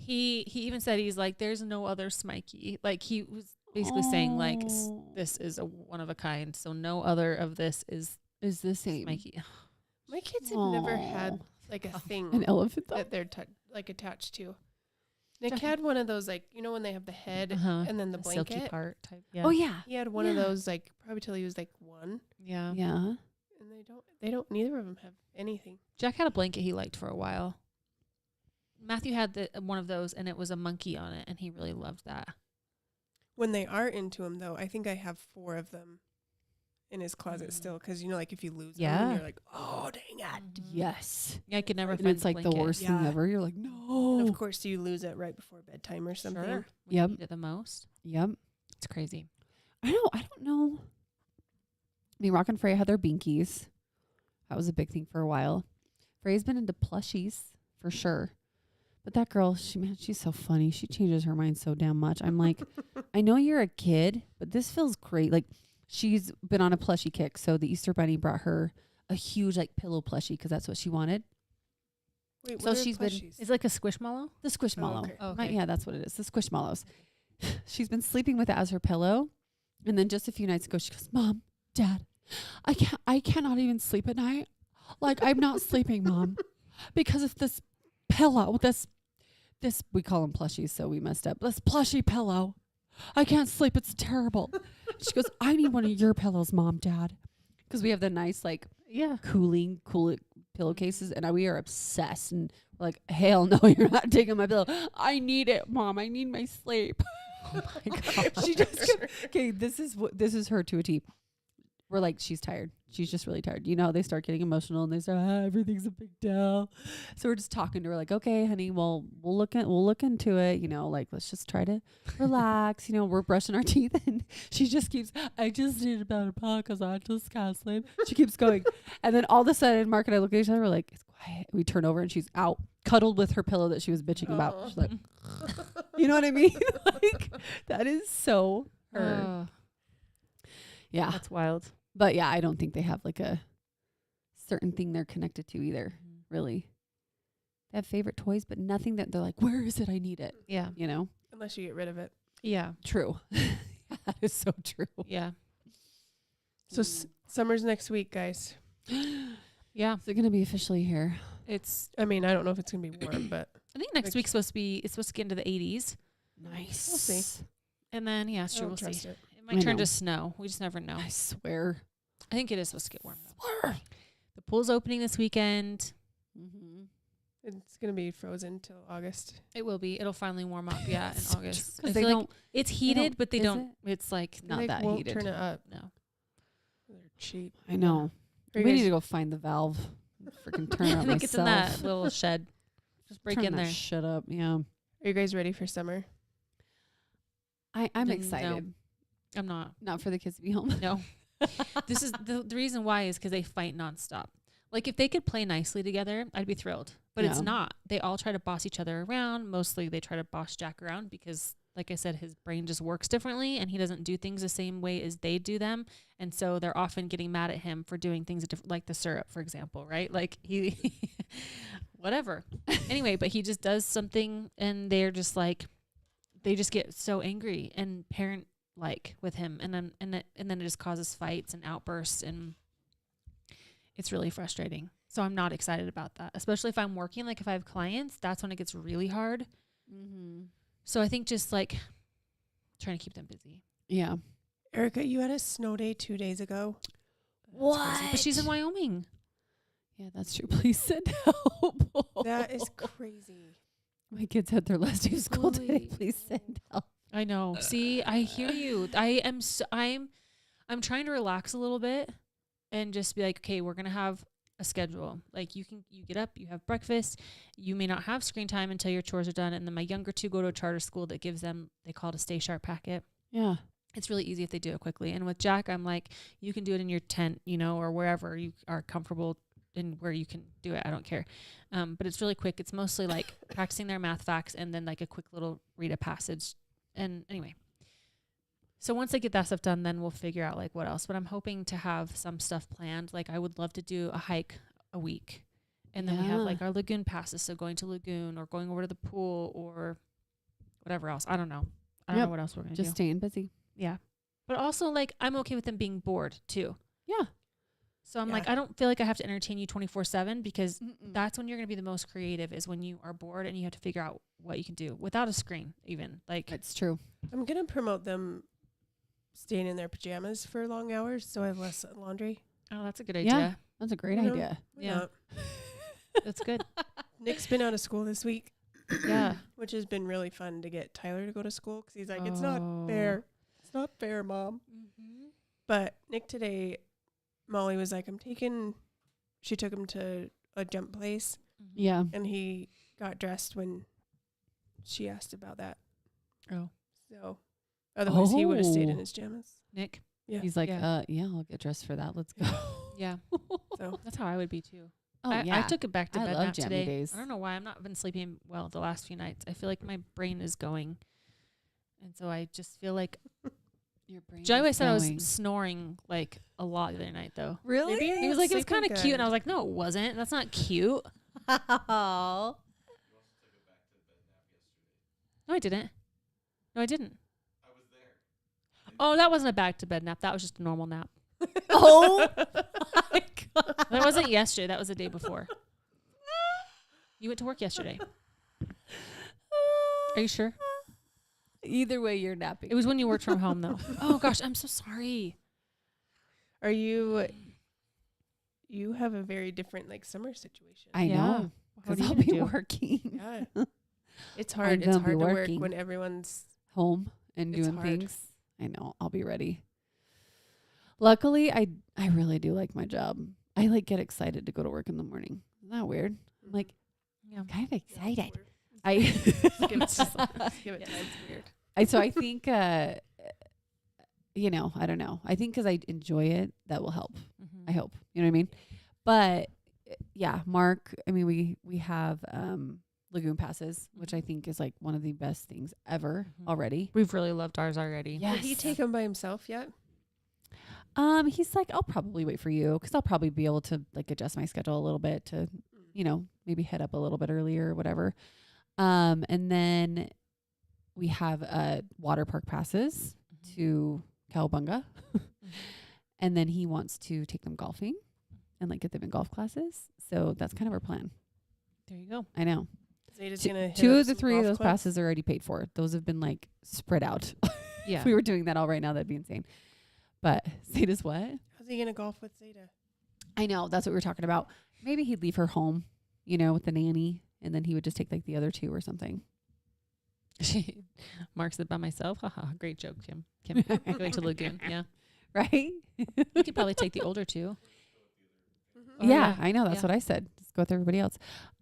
even said he's like, there's no other Smikey. Like he was basically saying like Oh. this is a one of a kind, so no other of this is is the same. Smikey. My kids have never had like a thing An elephant thong? that they're attached to. Nick had one of those, like, you know, when they have the head and then the silky blanket. part type. Yeah. Oh yeah. He had one of those, like, probably till he was like 1. Yeah. Yeah. And neither of them have anything. Jack had a blanket he liked for a while. Matthew had one of those, and it was a monkey on it, and he really loved that. When they are into them, though, I think I have 4 of them. in his closet still, because like if you lose Yeah. them, you're like, oh dang it. Yes. Yeah, I could never And find it's like the blanket. worst thing Yeah. ever. You're like, And no. of course, you lose it right before bedtime or something. Sure. When Yep. you need it the most. Yep. It's crazy. I don't know. I mean, Rock and Freya had their binkies. That was a big thing for a while. Freya's been into plushies for sure. But that girl, she's so funny. She changes her mind so damn much. I'm like, I know you're a kid, but this feels great. Like, she's been on a plushie kick. So the Easter Bunny brought her a huge like pillow plushie because that's what she wanted. Wait, So what are she's been- plushies? It's like a squishmallow. The Squishmallow. okay. Oh, Right, yeah, that's what it is. The Squishmallows. She's been sleeping with it as her pillow. And then just a few nights ago, she goes, Mom, Dad, I cannot even sleep at night. Like, I'm not sleeping, Mom, because of this pillow, this, we call them plushies, so we messed up. This plushie pillow. I can't sleep. It's terrible. She goes, I need one of your pillows, Mom, Dad. Because we have the nice, like, Yeah. cool pillowcases, and we are obsessed. And we're like, hell no, you're not taking my pillow. I need it, Mom. I need my sleep. Oh my god. She just okay. This is her to a T. We're like, she's tired. She's just really tired. You know how they start getting emotional and they start, everything's a big deal. So we're just talking to her like, okay, honey, well, we'll look into it. Like, let's just try to relax. We're brushing our teeth, and she just keeps, I just need a better pillow because I just can't sleep. She keeps going, and then all of a sudden, Mark and I look at each other. We're like, it's quiet. We turn over and she's out, cuddled with her pillow that she was bitching about. Aw. She's like, you know what I mean? Like, that is so her. Yeah. That's wild. But yeah, I don't think they have like a certain thing they're connected to either, really. They have favorite toys, but nothing that they're like, where is it? I need it. Yeah. Unless you get rid of it. Yeah. True. That is so true. Yeah. So summer's next week, guys. Yeah. Is it going to be officially here? It's I mean, I don't know if it's gonna be warm, but I think next week's supposed to get into the 80s. Nice. We'll see. And then I sure, don't we'll trust see. it. It might I turn know. to snow. We just never know. I swear. I think it is supposed to get warm though. The pool's opening this weekend. Mm-hmm. It's gonna be frozen till August. It will be. It'll finally warm up. Yeah, in So August. true, 'cause I they feel like don't- it's heated, but they is don't. It's like Not They that won't heated. turn it up. no. They're cheap. I know. Are you We guys- need to go find the valve. Freaking turn it I up think it's in myself. that little shed. Just break Turn in that there. shit up. Yeah. Are you guys ready for summer? I'm No. excited. I'm not. Not for the kids to be home. No. This is the reason why is because they fight nonstop. Like if they could play nicely together, I'd be thrilled. But it's Yeah. not. They all try to boss each other around. Mostly they try to boss Jack around because, like I said, his brain just works differently and he doesn't do things the same way as they do them. And so they're often getting mad at him for doing things like the syrup, for example, right? Like he, whatever. Anyway, but he just does something and they're just like, they just get so angry and parent like with him. And then it just causes fights and outbursts and it's really frustrating. So I'm not excited about that, especially if I'm working. Like if I have clients, that's when it gets really hard. Mm-hmm. So I think just like trying to keep them busy. Yeah. Erica, you had a snow day 2 days ago. That's crazy. But she's in Wyoming. Yeah, that's true. Please send help. That is crazy. My kids had their last day of school today. Really? Please send help. I know. See, I hear you. I'm trying to relax a little bit and just be like, okay, we're gonna have a schedule. Like you get up, you have breakfast, you may not have screen time until your chores are done. And then my younger two go to a charter school that gives them, they call it a Stay Sharp packet. Yeah. It's really easy if they do it quickly. And with Jack, I'm like, you can do it in your tent, or wherever you are comfortable and where you can do it. I don't care. But it's really quick. It's mostly like practicing their math facts and then like a quick little read a passage. And anyway, so once I get that stuff done, then we'll figure out like what else. But I'm hoping to have some stuff planned. Like I would love to do a hike a week. And then we have Yeah. like our lagoon passes. So going to lagoon or going over to the pool or whatever else. I don't know. I don't Yep. know what else we're going to do. Just staying busy. Yeah. But also, like, I'm okay with them being bored, too. Yeah. So I'm like, Yeah. I don't feel like I have to entertain you 24/7 because That that's when you're going to be the most creative is when you are bored and you have to figure out what you can do without a screen, even. Like, it's true. I'm gonna promote them staying in their pajamas for long hours, so I have less laundry. oh, that's a good Yeah. idea. That's a great You know? idea. Why Yeah. not? That's good. Nick's been out of school this week, Yeah. which has been really fun to get Tyler to go to school because he's like, it's not fair. It's not fair, Mom. Mm-hmm. But Nick today, Molly was like, she took him to a jump place, Yeah. and he got dressed when she asked about that. Oh. So otherwise he would have stayed in Oh. his pajamas. Nick. Yeah. He's like, Yeah. yeah, I'll get dressed for that. Let's go. Yeah. So That's how I would be too. Oh, I took it back to I bed love nap jammy today. days. I don't know why I've not been sleeping well the last few nights. I feel like my brain is going. And so I just feel like Your brain Joey is said I going. was snoring like a lot the other night though. Really? Maybe you're He was not like, it was sleeping kind of cute. And I good. was like, no, it wasn't. That's not cute. Oh. No, I didn't. No, I didn't. I was there. Oh, that wasn't a back to bed nap. That was just a normal nap. Oh my God. That wasn't yesterday. That was the day before. You went to work yesterday. Are you sure? Either way, you're napping. It was when you worked from home, though. Oh, gosh. I'm so sorry. Are you have a very different like summer situation. I Yeah. know. What Because are you I'll gonna be do? working Yeah. It's hard. It's gonna be hard to work working. when everyone's home and It's doing hard. things. I know. I'll be ready. Luckily, I really do like my job. I like get excited to go to work in the morning. Isn't that weird? I'm like Yeah. kind of Yeah, it's excited. weird. I Give it time. Give it time. It's weird. So I think I don't know. I think because I enjoy it, that will help. I hope. You know what I mean? But yeah, Mark, I mean, we have lagoon passes, which I think is like one of the best things ever Mhm. already. We've really loved ours already. Yeah. Did he Yes. take him by himself yet? He's like, I'll probably wait for you because I'll probably be able to like adjust my schedule a little bit to, maybe head up a little bit earlier or whatever. And then we have water park passes to Cowabunga. And then he wants to take them golfing and like get them in golf classes. So that's kind of our plan. There you go. I know. Zeta's Two, gonna hit two up of the some three of golf those clubs? passes are already paid for. Those have been like spread out. Yeah. If we were doing that all right now, that'd be insane. But Zeta's what? How's he gonna golf with Zeta? I know. That's what we were talking about. Maybe he'd leave her home, with the nanny, and then he would just take like the other two or something. Mark said by myself. Haha. Great joke, Kim. Kim going to Lagoon. Yeah. Right? You could probably take the older two. Mm-hmm. Oh, yeah, yeah. I know. That's Yeah. what I said. Just go with everybody else.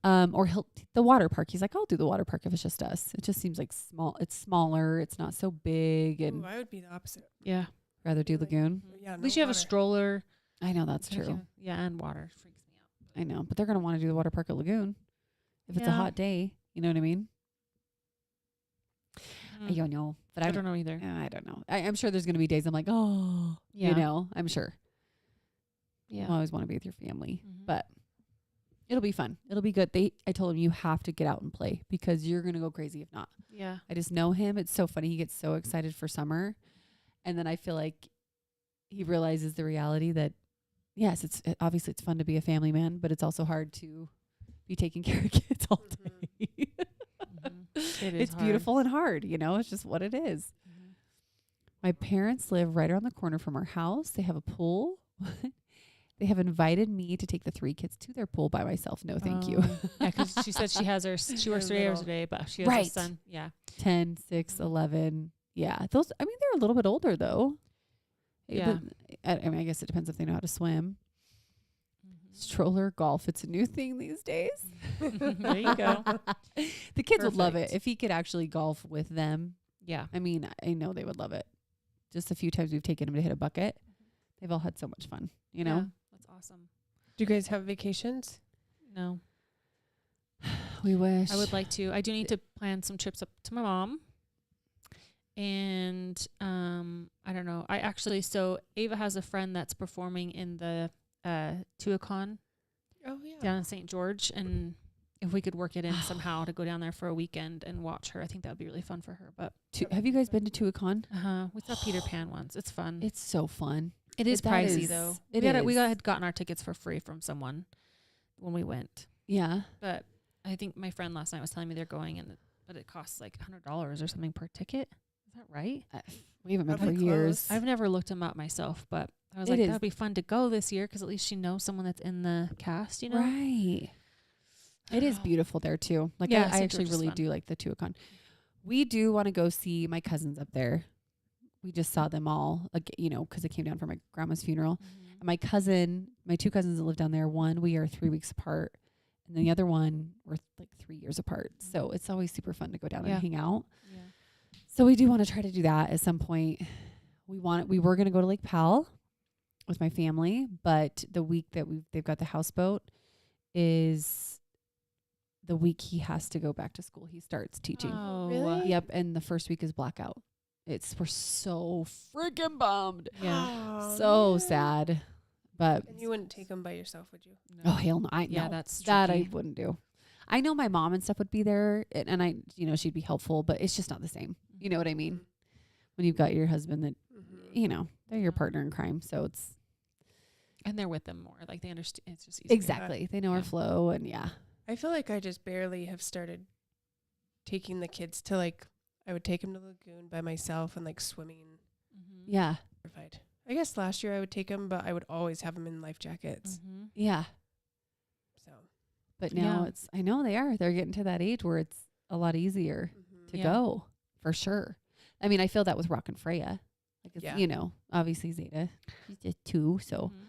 Or the water park. He's like, I'll do the water park if it's just us. It just seems like small. It's smaller. It's not so big, and I would be the opposite. Yeah. rather do like- lagoon. Yeah, At least you have a stroller. I know that's true. Yeah, and water freaks me out. I know, but they're gonna want to do the water park at Lagoon if it's a Yeah. hot day. You know what I mean? I Mm. don't know, but I don't know either. I don't know. I'm sure there's gonna be days I'm like, oh, Yeah. I'm sure. Yeah. You always want to be with your family, Mhm. but it'll be fun. It'll be good. I told him you have to get out and play because you're gonna go crazy if not. Yeah. I just know him. It's so funny. He gets so excited for summer, and then I feel like he realizes the reality that yes, obviously it's fun to be a family man, but it's also hard to be taking care of kids all Mhm. day. Mhm. It is It's beautiful and hard, it's just what it is. Mhm. My parents live right around the corner from our house. They have a pool. They have invited me to take the 3 kids to their pool by myself. No, thank you. Yeah, because she said she has she works 3 hours a day, but she has Right. a son. Yeah. 10, 6, 11. Yeah. They're a little bit older though. Yeah. I guess it depends if they know how to swim. Stroller golf. It's a new thing these days. There you go. The kids would love it Perfect. if he could actually golf with them. Yeah. I mean, I know they would love it. Just a few times we've taken them to hit a bucket. They've all had so much fun, Yeah, that's awesome. Do you guys have vacations? No, We wish. I would like to. I do need to plan some trips up to my mom. And I don't know. So Ava has a friend that's performing in the Tuacahn Oh yeah. down in St. George, and if we could work it in somehow to go down there for a weekend and watch her, I think that would be really fun for her. But Have you guys been to Tuacahn? we saw Peter Pan once. It's fun. It's so fun. It is that pricey is- though. it We is. had gotten our tickets for free from someone when we went. Yeah. But I think my friend last night was telling me they're going, but it costs like $100 or something per ticket. Is that right? We haven't been for Probably years. close. I've never looked them up myself, but I was It like, is. that would be fun to go this year because at least she knows someone that's in the cast, you know? Right. It is beautiful there too. Like Yeah, I St. actually George is really fun. do like the Tuacahn. We do want to go see my cousins up there. we just saw them all, you know, because it came down for my grandma's funeral. Mhm. And my two cousins that live down there, one, we are 3 weeks apart. And then the other one, we're like 3 years apart. So it's always super fun to go down Yeah. and hang out. Yeah. So we do want to try to do that at some point. We were going to go to Lake Powell with my family, but the week that they've got the houseboat is the week he has to go back to school. He starts teaching. Oh, Really? Yep. And the first week is blackout. We're so freaking bummed. Yeah. Oh, So man. sad. But And you wouldn't take them by yourself, would you? oh hell no. Yeah, No, that's that I tricky. wouldn't do. I know my mom and stuff would be there and I, you know, she'd be helpful, but it's just not the same. You know what I mean? When you've got your husband that, Mm-hmm. you know, they're your partner in crime. So it's And they're with them more. Like they understand. It's just easier. exactly. They know our Yeah. flow and yeah. I feel like I just barely have started taking the kids to like, I would take them to the lagoon by myself and like swimming. Mhm. Yeah. Terrified. I guess last year I would take them, but I would always have them in life jackets. Mhm. Yeah. So But now Yeah. I know they're getting to that age where it's a lot easier to Yeah. go for sure. I mean, I feel that with Rock and Freya. Like, it's, Yeah. you know, obviously Zeta, she's just 2. So Mhm.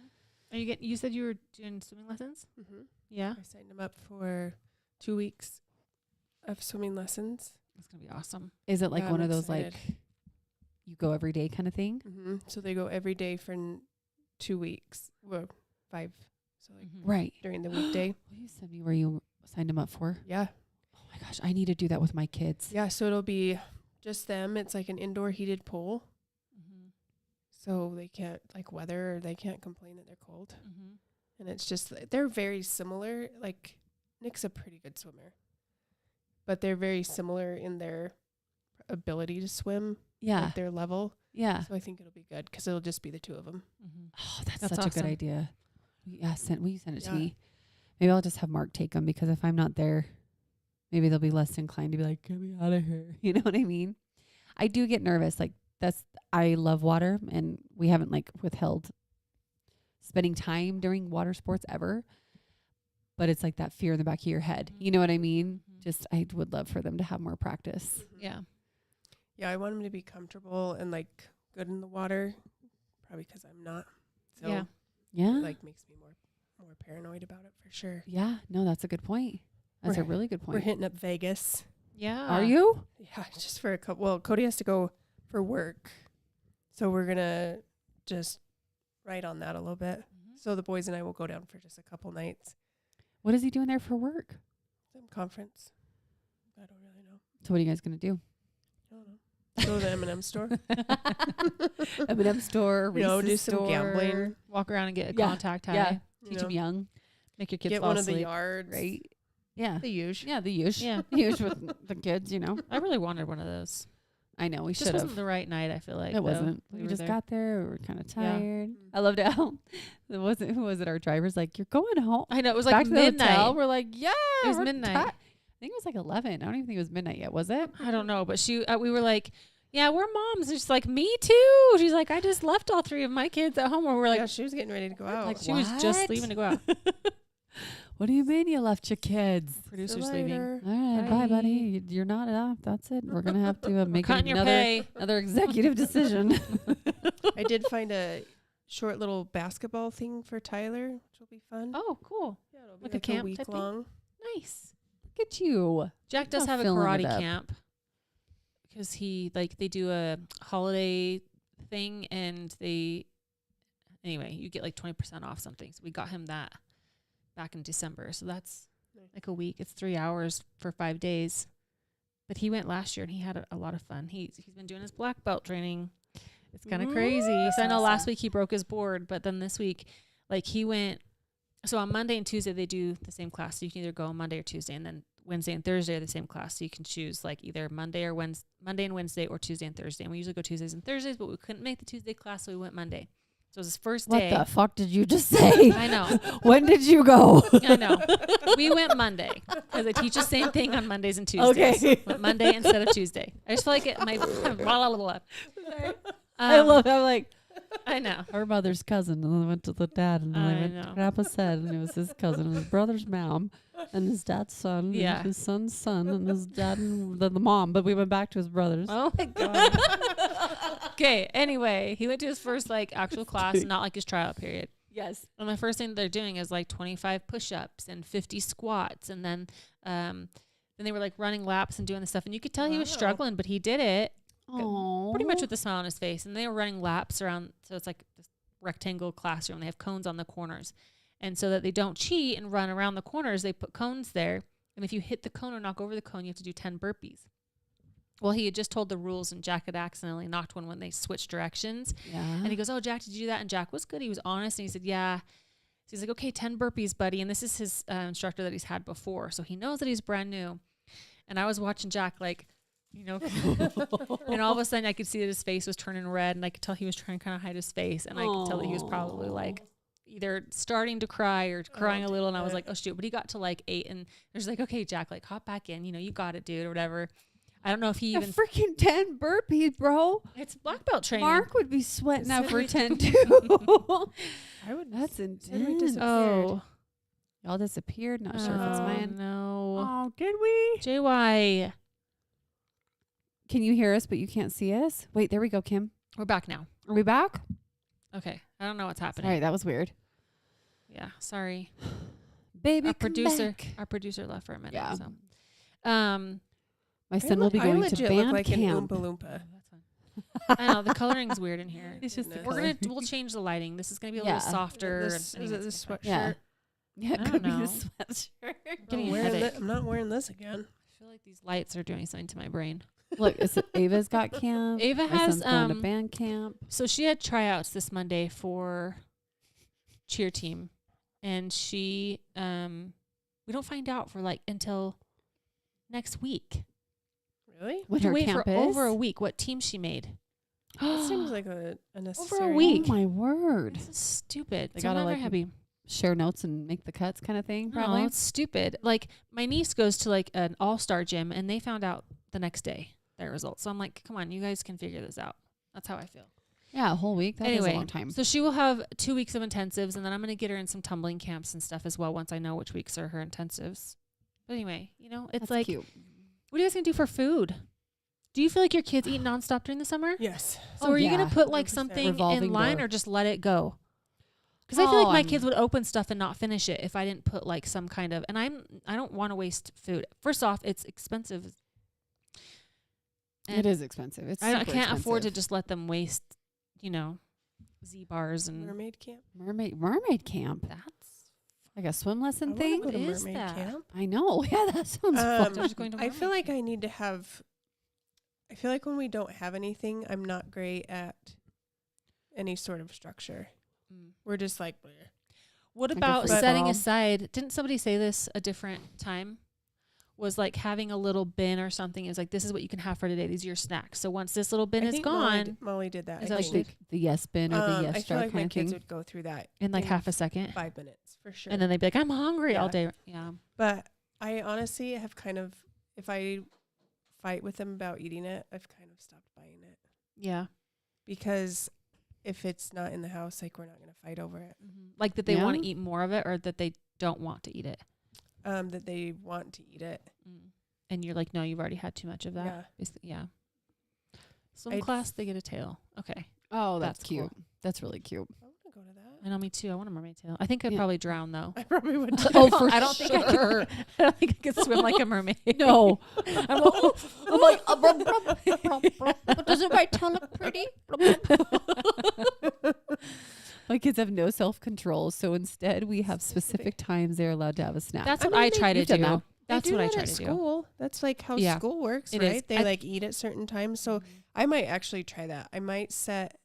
Are you said you were doing swimming lessons? Mm-hmm. Yeah. I signed them up for 2 weeks of swimming lessons. That's going to be awesome. is it like Yeah, one I'm of those excited. like you go every day kind of thing? Mm-hmm. So they go every day for 2 weeks. Well, 5. So like Mhm. Right. during the weekday. Will you send me where you signed them up for? Yeah. Oh my gosh, I need to do that with my kids. Yeah. So it'll be just them. It's like an indoor heated pool. Mhm. So they can't like weather or they can't complain that they're cold. Mhm. And it's just, they're very similar. Like Nick's a pretty good swimmer, but they're very similar in their able to swim, Yeah. like their level. Yeah. So I think it'll be good because it'll just be the 2 of them. Mhm. Oh, that's That's such a good awesome. idea. Yeah, will you send it to Yeah. me? Maybe I'll just have Mark take them because if I'm not there, maybe they'll be less inclined to be like, get me out of here. You know what I mean? I do get nervous. Like I love water and we haven't like withheld spending time during water sports ever. But it's like that fear in the back of your head. You know what I mean? Mhm. Just, I would love for them to have more practice. Yeah. Yeah. I want them to be comfortable and like good in the water, probably because I'm not. So Yeah. Yeah. it like makes me more paranoid about it for sure. Yeah. No, that's a good point. That's a We're- really good We're point. hitting up Vegas. Yeah. Are you? Yeah, just for a couple. Well, Cody has to go for work, so we're gonna just write on that a little bit. Mhm. So the boys and I will go down for just a couple nights. What is he doing there for work? Some conference. I don't really know. So what are you guys going to do? I don't know. Go to the M&M store. M&M store, You know, Reese's do some store. gambling. Walk around and get a Yeah. contact high. Yeah. You Teach know, them young, Make your kids get fall one of the asleep. yards. right? Yeah. The usual. Yeah, the usual. Yeah. Usual with the kids, you know. I really wanted one of those. I know, we Just should wasn't have. the right night, I feel like. It though. wasn't. We We were just there. got there. We were kind of Yeah. tired. Mm. I loved how who was it? Our driver's like, "You're going home." I know. It was Back like to the hotel. midnight. We're like, "Yeah." It was we're midnight. ti-" I think it was like 11. I don't even think it was midnight yet. Was it? I don't know, but we were like, yeah, we're moms. And she's like, me too. She's like, I just left all 3 of my kids at home. Where we're like, Yeah, she was getting ready to go out. like she was just What? leaving to go out. What do you mean you left your kids? Producer's See you leaving. later. All right, bye, Bye. buddy. You're not off. That's it. We're gonna have to make Cutting your another pay. executive decision. I did find a short little basketball thing for Tyler, which will be fun. Oh, cool. Yeah, it'll be like a like camp a week type thing? long. Nice. Look at you. Jack does Not have a filling it karate up. camp because they do a holiday thing and anyway, you get like 20% off something. So we got him that back in December. So that's Nice. like a week. It's 3 hours for 5 days. But he went last year and he had a lot of fun. He's been doing his black belt training. It's kind of crazy. So I know last week he broke his board, but then this week, like he went. So on Monday and Tuesday they do the same class. So you can either go on Monday or Tuesday, and then Wednesday and Thursday are the same class. So you can choose like either Monday and Wednesday, or Tuesday and Thursday. And we usually go Tuesdays and Thursdays, but we couldn't make the Tuesday class, so we went Monday. So it was his first What day. the fuck did you just say? I know. When did you go? I know. We went Monday because they teach the same thing on Mondays and Tuesdays. Okay. Went Monday instead of Tuesday. I just feel like it. My blah, blah, blah, blah. I love how like I know. Her mother's cousin, and then I went to the dad, and then I went to Grandpa said, and it was his cousin, and his brother's mom, and his dad's son, Yeah. and his son's son, and his dad, and then the mom. But we went back to his brothers. Oh my god. Okay. Anyway, he went to his first like actual class, not like his tryout period. Yes. And the first thing they're doing is like 25 push-ups and 50 squats, and then they were like running laps and doing the stuff, and you could tell he was struggling, but he did it pretty much with a smile on his face. And they were running laps around, so it's like this rectangle classroom. They have cones on the corners, and so that they don't cheat and run around the corners, they put cones there. And if you hit the cone or knock over the cone, you have to do 10 burpees. Well, he had just told the rules, and Jack had accidentally knocked one when they switched directions. Yeah. And he goes, "Oh, Jack, did you do that?" And Jack was good. He was honest. And he said, "Yeah." So he's like, "Okay, 10 burpees, buddy." And this is his instructor that he's had before. So he knows that he's brand new. And I was watching Jack like, you know, and all of a sudden I could see that his face was turning red, and I could tell he was trying to kind of hide his face. And I could tell that he was probably like either starting to cry or crying a little. And I was like, oh, shoot. But he got to like 8, and there's like, "Okay, Jack, like hop back in. You know, you got it, dude," or whatever. I don't know if he even freaking 10 burpees, bro. It's black belt training. Mark would be sweating out for 10 too. I would. That's Said we intense. disappeared. Oh, Y'all disappeared. Not sure if it's mine. No. Oh, did we? JY. Can you hear us, but you can't see us? Wait, there we go, Kim. We're back now. Are we back? Okay. I don't know what's happening. Sorry, that was weird. Yeah. Sorry. Baby, Our come producer back. left for a minute. Yeah. So. My son will be I going to legit band look like camp. an Oompa Loompa. I know the coloring's weird in here. It's just the Goodness. color. We'll change the lighting. This is gonna be a Yeah. little softer. This, and is it it's the gonna sweatshirt? be Yeah. I It don't could be know. the sweatshirt. I'm Getting not a wearing headache. I'm not wearing this again. I feel like these lights are doing something to my brain. Look, Ava's got camp. Ava My has son's going to band camp. So she had tryouts this Monday for cheer team, and she we don't find out for like until next week. Really? With To her wait camp for is? over a week what team she made. That seems like a necessary. week. Oh my word. This is stupid. They So I'm gotta, not very like, happy. Share notes and make the cuts kind of thing, probably. No, it's stupid. Like my niece goes to like an all-star gym, and they found out the next day their results. So I'm like, come on, you guys can figure this out. That's how I feel. Yeah, a whole week. That is Anyway, a long time. so she will have 2 weeks of intensives, and then I'm going to get her in some tumbling camps and stuff as well once I know which weeks are her intensives. But anyway, you know, it's That's like, cute. what are you guys going to do for food? Do you feel like your kids eat nonstop during the summer? Yes. So Oh, are you going yeah. to put like 100%. something Revolving in line door. or just let it go? Because I feel Oh, like my I'm- kids would open stuff and not finish it if I didn't put like some kind of, and I don't want to waste food. First off, it's expensive. It is expensive. It's I super can't afford to expensive. just let them waste, you know, Z bars and Mermaid camp. mermaid camp. that's Like a swim lesson I wanna thing. go to What is mermaid that? camp. I know. Yeah, that sounds fun. They're just going to I feel mermaid like I need to have. I feel like when we don't have anything, I'm not great at any sort of structure. Mm. We're just like, bleh. What Like a about free setting for all? aside? Didn't somebody say this a different time? Was like having a little bin or something. Is like, this is what you can have for today. These are your snacks. So once this little bin I is think gone Molly did that. Is I that think. what like the yes bin or the I yes feel jar like my kind of kids thing. would go through that in like half a second, 5 minutes for sure. and then they'd be like, "I'm hungry all Yeah. day." Yeah. But I honestly have kind of, if I fight with them about eating it, I've kind of stopped buying it Yeah. because if it's not in the house, like we're not going to fight over it. Like that they want to Yeah. eat more of it, or that they don't want to eat it. That they want to eat it. And you're like, no, you've already had too much of that. Yeah. Yeah. Some I'd class they get a tail. Okay. Oh, that's That's cute. cool. That's really cute. I want to go to that. I know, me too. I want a mermaid tail. I think I'd Yeah. probably drown though. I probably would. Too. Oh, for I don't think I sure. could. I don't think I could swim like a mermaid. No. I'm like, But doesn't my tail look pretty? My kids have no self-control, so instead we have specific times they're allowed to have a snack. That's I what mean, I try to you've done do. that. That's They do what I that try at to do. school. That's like how Yeah, school works, it is. right? They I- like eat at certain times. So I might actually try that. I might set.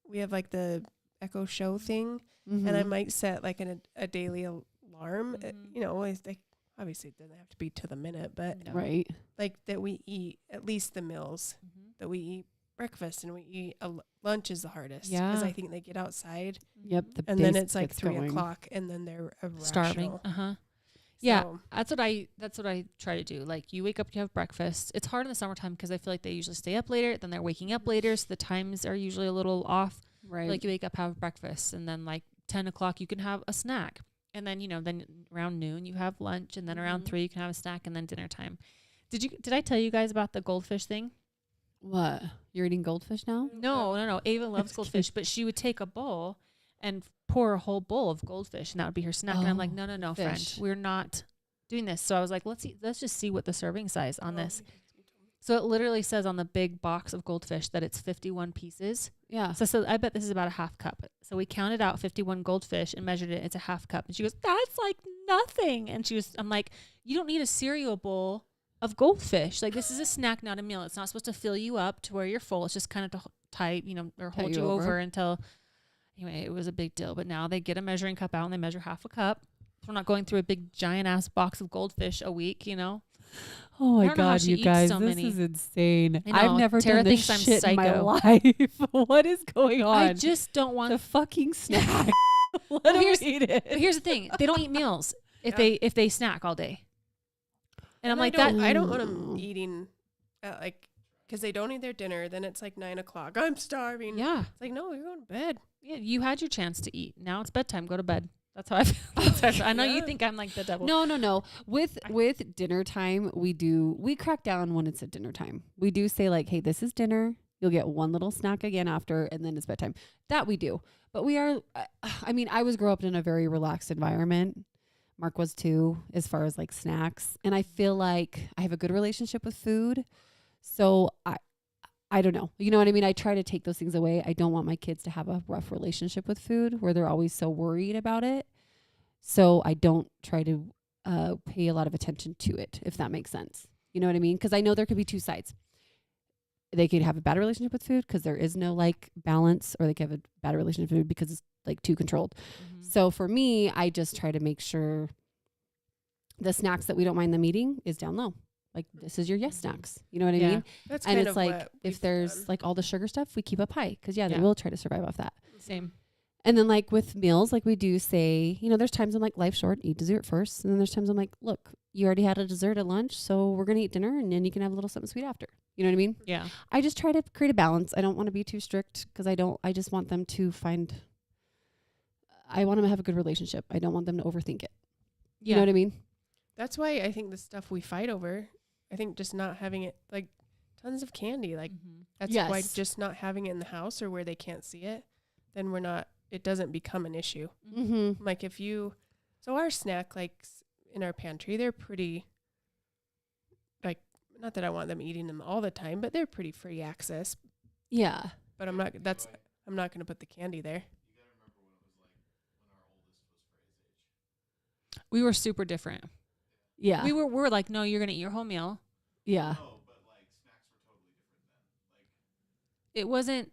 We have like the Echo Show thing, and I Mhm. might set like a daily alarm. Mhm. You know, it's like obviously it doesn't have to be to the minute, but No. Right. like that we eat at least the meals. That we eat breakfast and we eat lunch is the hardest. Because Yeah. I think they get outside Yep. The and then days it's like gets 3 going. o'clock and then they're Starving. irrational. Yeah. So, That's what I try to do. Like you wake up, you have breakfast. It's hard in the summertime because I feel like they usually stay up later. Then they're waking up later, so the times are usually a little off. Right. Like you wake up, have breakfast, and then like 10 o'clock you can have a snack. And then, then around noon you have lunch, and then around 3 you can have a snack, and then dinner time. Did I tell you guys about the goldfish thing? What? You're eating goldfish now? No. Ava loves goldfish, but she would take a bowl and pour a whole bowl of goldfish, and that would be her snack. And I'm like, no, friend, fish. we're not doing this. So I was like, let's just see what the serving size on this. So it literally says on the big box of goldfish that it's 51 pieces. Yeah. So I bet this is about a half cup. So we counted out 51 goldfish and measured it. It's a half cup. And she goes, that's like nothing. And I'm like, you don't need a cereal bowl of goldfish. Like, this is a snack, not a meal. It's not supposed to fill you up to where you're full. It's just kind of to tie, or hold you over until, anyway, it was a big deal. But now they get a measuring cup out and they measure half a cup. So we're not going through a big giant ass box of goldfish a week, Oh I my don't know how God, she you eats guys, so this many. is insane. I know. I've never Tara done this thinks I'm shit in my psycho. life. What is going on? I just don't want the fucking snack. Let Well, them here's- eat it. But here's the thing: they don't eat meals if Yeah. they snack all day. And I'm like I that. don't want them eating at because they don't eat their dinner. Then it's like 9 o'clock. I'm starving. Yeah, It's like, no, you're going to bed. yeah. You had your chance to eat. Now it's bedtime. Go to bed. That's how I feel. That's how I feel. I know you Yeah. think I'm like the devil. No. With dinner time, we crack down when it's at dinner time. We do say like, hey, this is dinner. You'll get one little snack again after, and then it's bedtime. That we do. But we are, I was grow up in a very relaxed environment. Mark was too, as far as like snacks. And I feel like I have a good relationship with food. So I don't know. You know what I mean? I try to take those things away. I don't want my kids to have a rough relationship with food where they're always so worried about it. So I don't try to pay a lot of attention to it, if that makes sense. You know what I mean? Because I know there could be two sides. They could have a bad relationship with food because there is no like balance, or they could have a bad relationship with food because it's like too controlled. Mhm. So for me, I just try to make sure the snacks that we don't mind them eating is down low. Like, this is your yes snacks. You know what I Yeah. mean? That's And kind it's of like, what if we've there's done. like all the sugar stuff, we keep up high. Because, they Yeah. will try to survive off that. Same. And then like with meals, like we do say, there's times I'm like, life's short, eat dessert first. And then there's times I'm like, look, you already had a dessert at lunch, so we're going to eat dinner, and then you can have a little something sweet after. You know what I mean? Yeah. I just try to create a balance. I don't want to be too strict because I just want them to I want them to have a good relationship. I don't want them to overthink it. Yeah. You know what I mean? That's why I think the stuff we fight over, I think just not having it, like tons of candy, like Mhm. that's why Yes. just not having it in the house or where they can't see it, then it doesn't become an issue. Mm-hmm. Like so our snack, in our pantry, they're pretty, not that I want them eating them all the time, but they're pretty free access. Yeah. But I'm not going to put the candy there. We were super different. Yeah. We were like, no, you're gonna eat your whole meal. Yeah. It wasn't.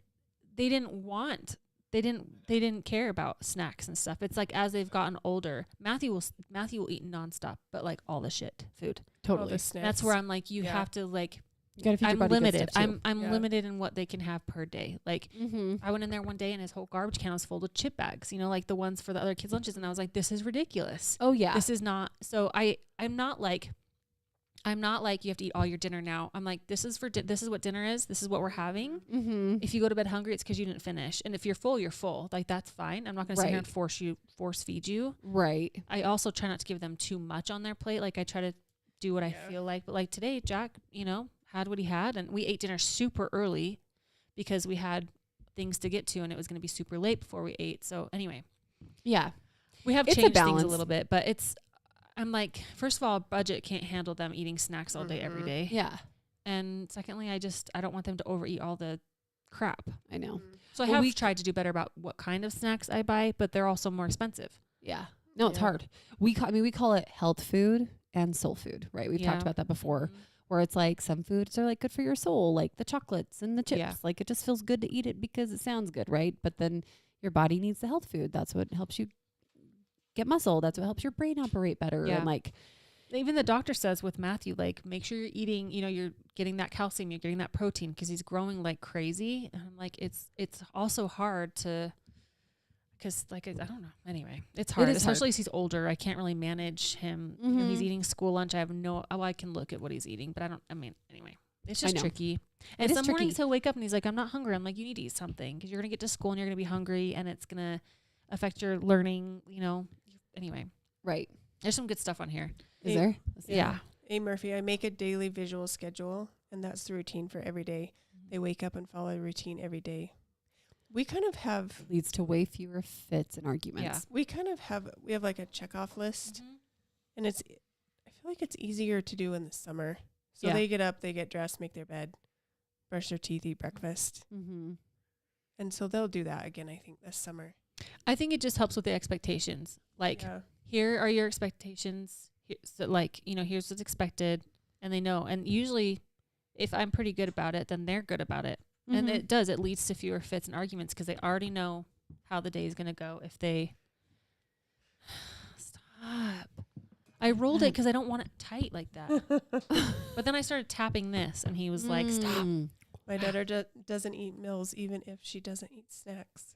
They didn't care about snacks and stuff. It's like as they've gotten older, Matthew will eat nonstop, but like all the shit food. All Totally. the snacks. That's where I'm like, you Yeah. have to like. You gotta feed your I'm body good limited. stuff, too. I'm Yeah. limited in what they can have per day. Like Mm-hmm. I went in there one day and his whole garbage can was full of chip bags. Like the ones for the other kids' lunches, and I was like, this is ridiculous. Oh yeah. This is not. So I'm not like you have to eat all your dinner now. I'm like, this is this is what dinner is. This is what we're having. Mm-hmm. If you go to bed hungry, it's because you didn't finish. And if you're full, you're full. Like that's fine. I'm not going to sit here Right. and force feed you. Right. I also try not to give them too much on their plate. Like I try to do what I Yeah. feel like. But like today, Jack, had what he had, and we ate dinner super early because we had things to get to, and it was going to be super late before we ate. So anyway, Yeah. we have It's a changed things a balance. little bit, but I'm like, first of all, budget can't handle them eating snacks all day every Mhm. day. Yeah. And secondly, I don't want them to overeat all the crap. I know. Mm. So I Well, have we tried to do better about what kind of snacks I buy, but they're also more expensive. Yeah. No, it's Yeah. hard. We call it health food and soul food, right? We've Yeah. talked about that before, Mhm. where it's like some foods are like good for your soul, like the chocolates and the chips. Yeah. Like it just feels good to eat it because it sounds good, right? But then your body needs the health food. That's what helps you get muscle. That's what helps your brain operate better. Yeah. And like, Even the doctor says with Matthew, like, make sure you're eating, you're getting that calcium, you're getting that protein, because he's growing like crazy. And I'm like, it's also hard to, because like, I don't know. Anyway, it's hard, is hard. especially as he's older. I can't really manage him. He's Mhm. eating school lunch. I have I can look at what he's eating, but anyway. It's I just know. tricky. It And is some mornings tricky. he'll wake up and he's like, I'm not hungry. I'm like, you need to eat something because you're going to get to school and you're going to be hungry and it's going to affect your learning, you know. Anyway, Right. there's some good stuff on here. Is Hey, there? Yeah. Hey, Murphy, I make a daily visual schedule, and that's the routine for every day. They wake up and follow a routine every day. We kind of have, Leads to way fewer fits and arguments. we have like a checkoff list, and I feel like it's easier to do in the summer. So Yeah. they get up, they get dressed, make their bed, brush their teeth, eat breakfast. Mm-hmm. And so they'll do that again, I think, this summer. I think it just helps with the expectations. Like, Yeah. here are your expectations. So like, you know, here's what's expected. And they know. And usually, if I'm pretty good about it, then they're good about it. And it leads to fewer fits and arguments because they already know how the day is going to go if they stop. I rolled it because I don't want it tight like that. But then I started tapping this and he was like, stop. My daughter doesn't eat meals even if she doesn't eat snacks.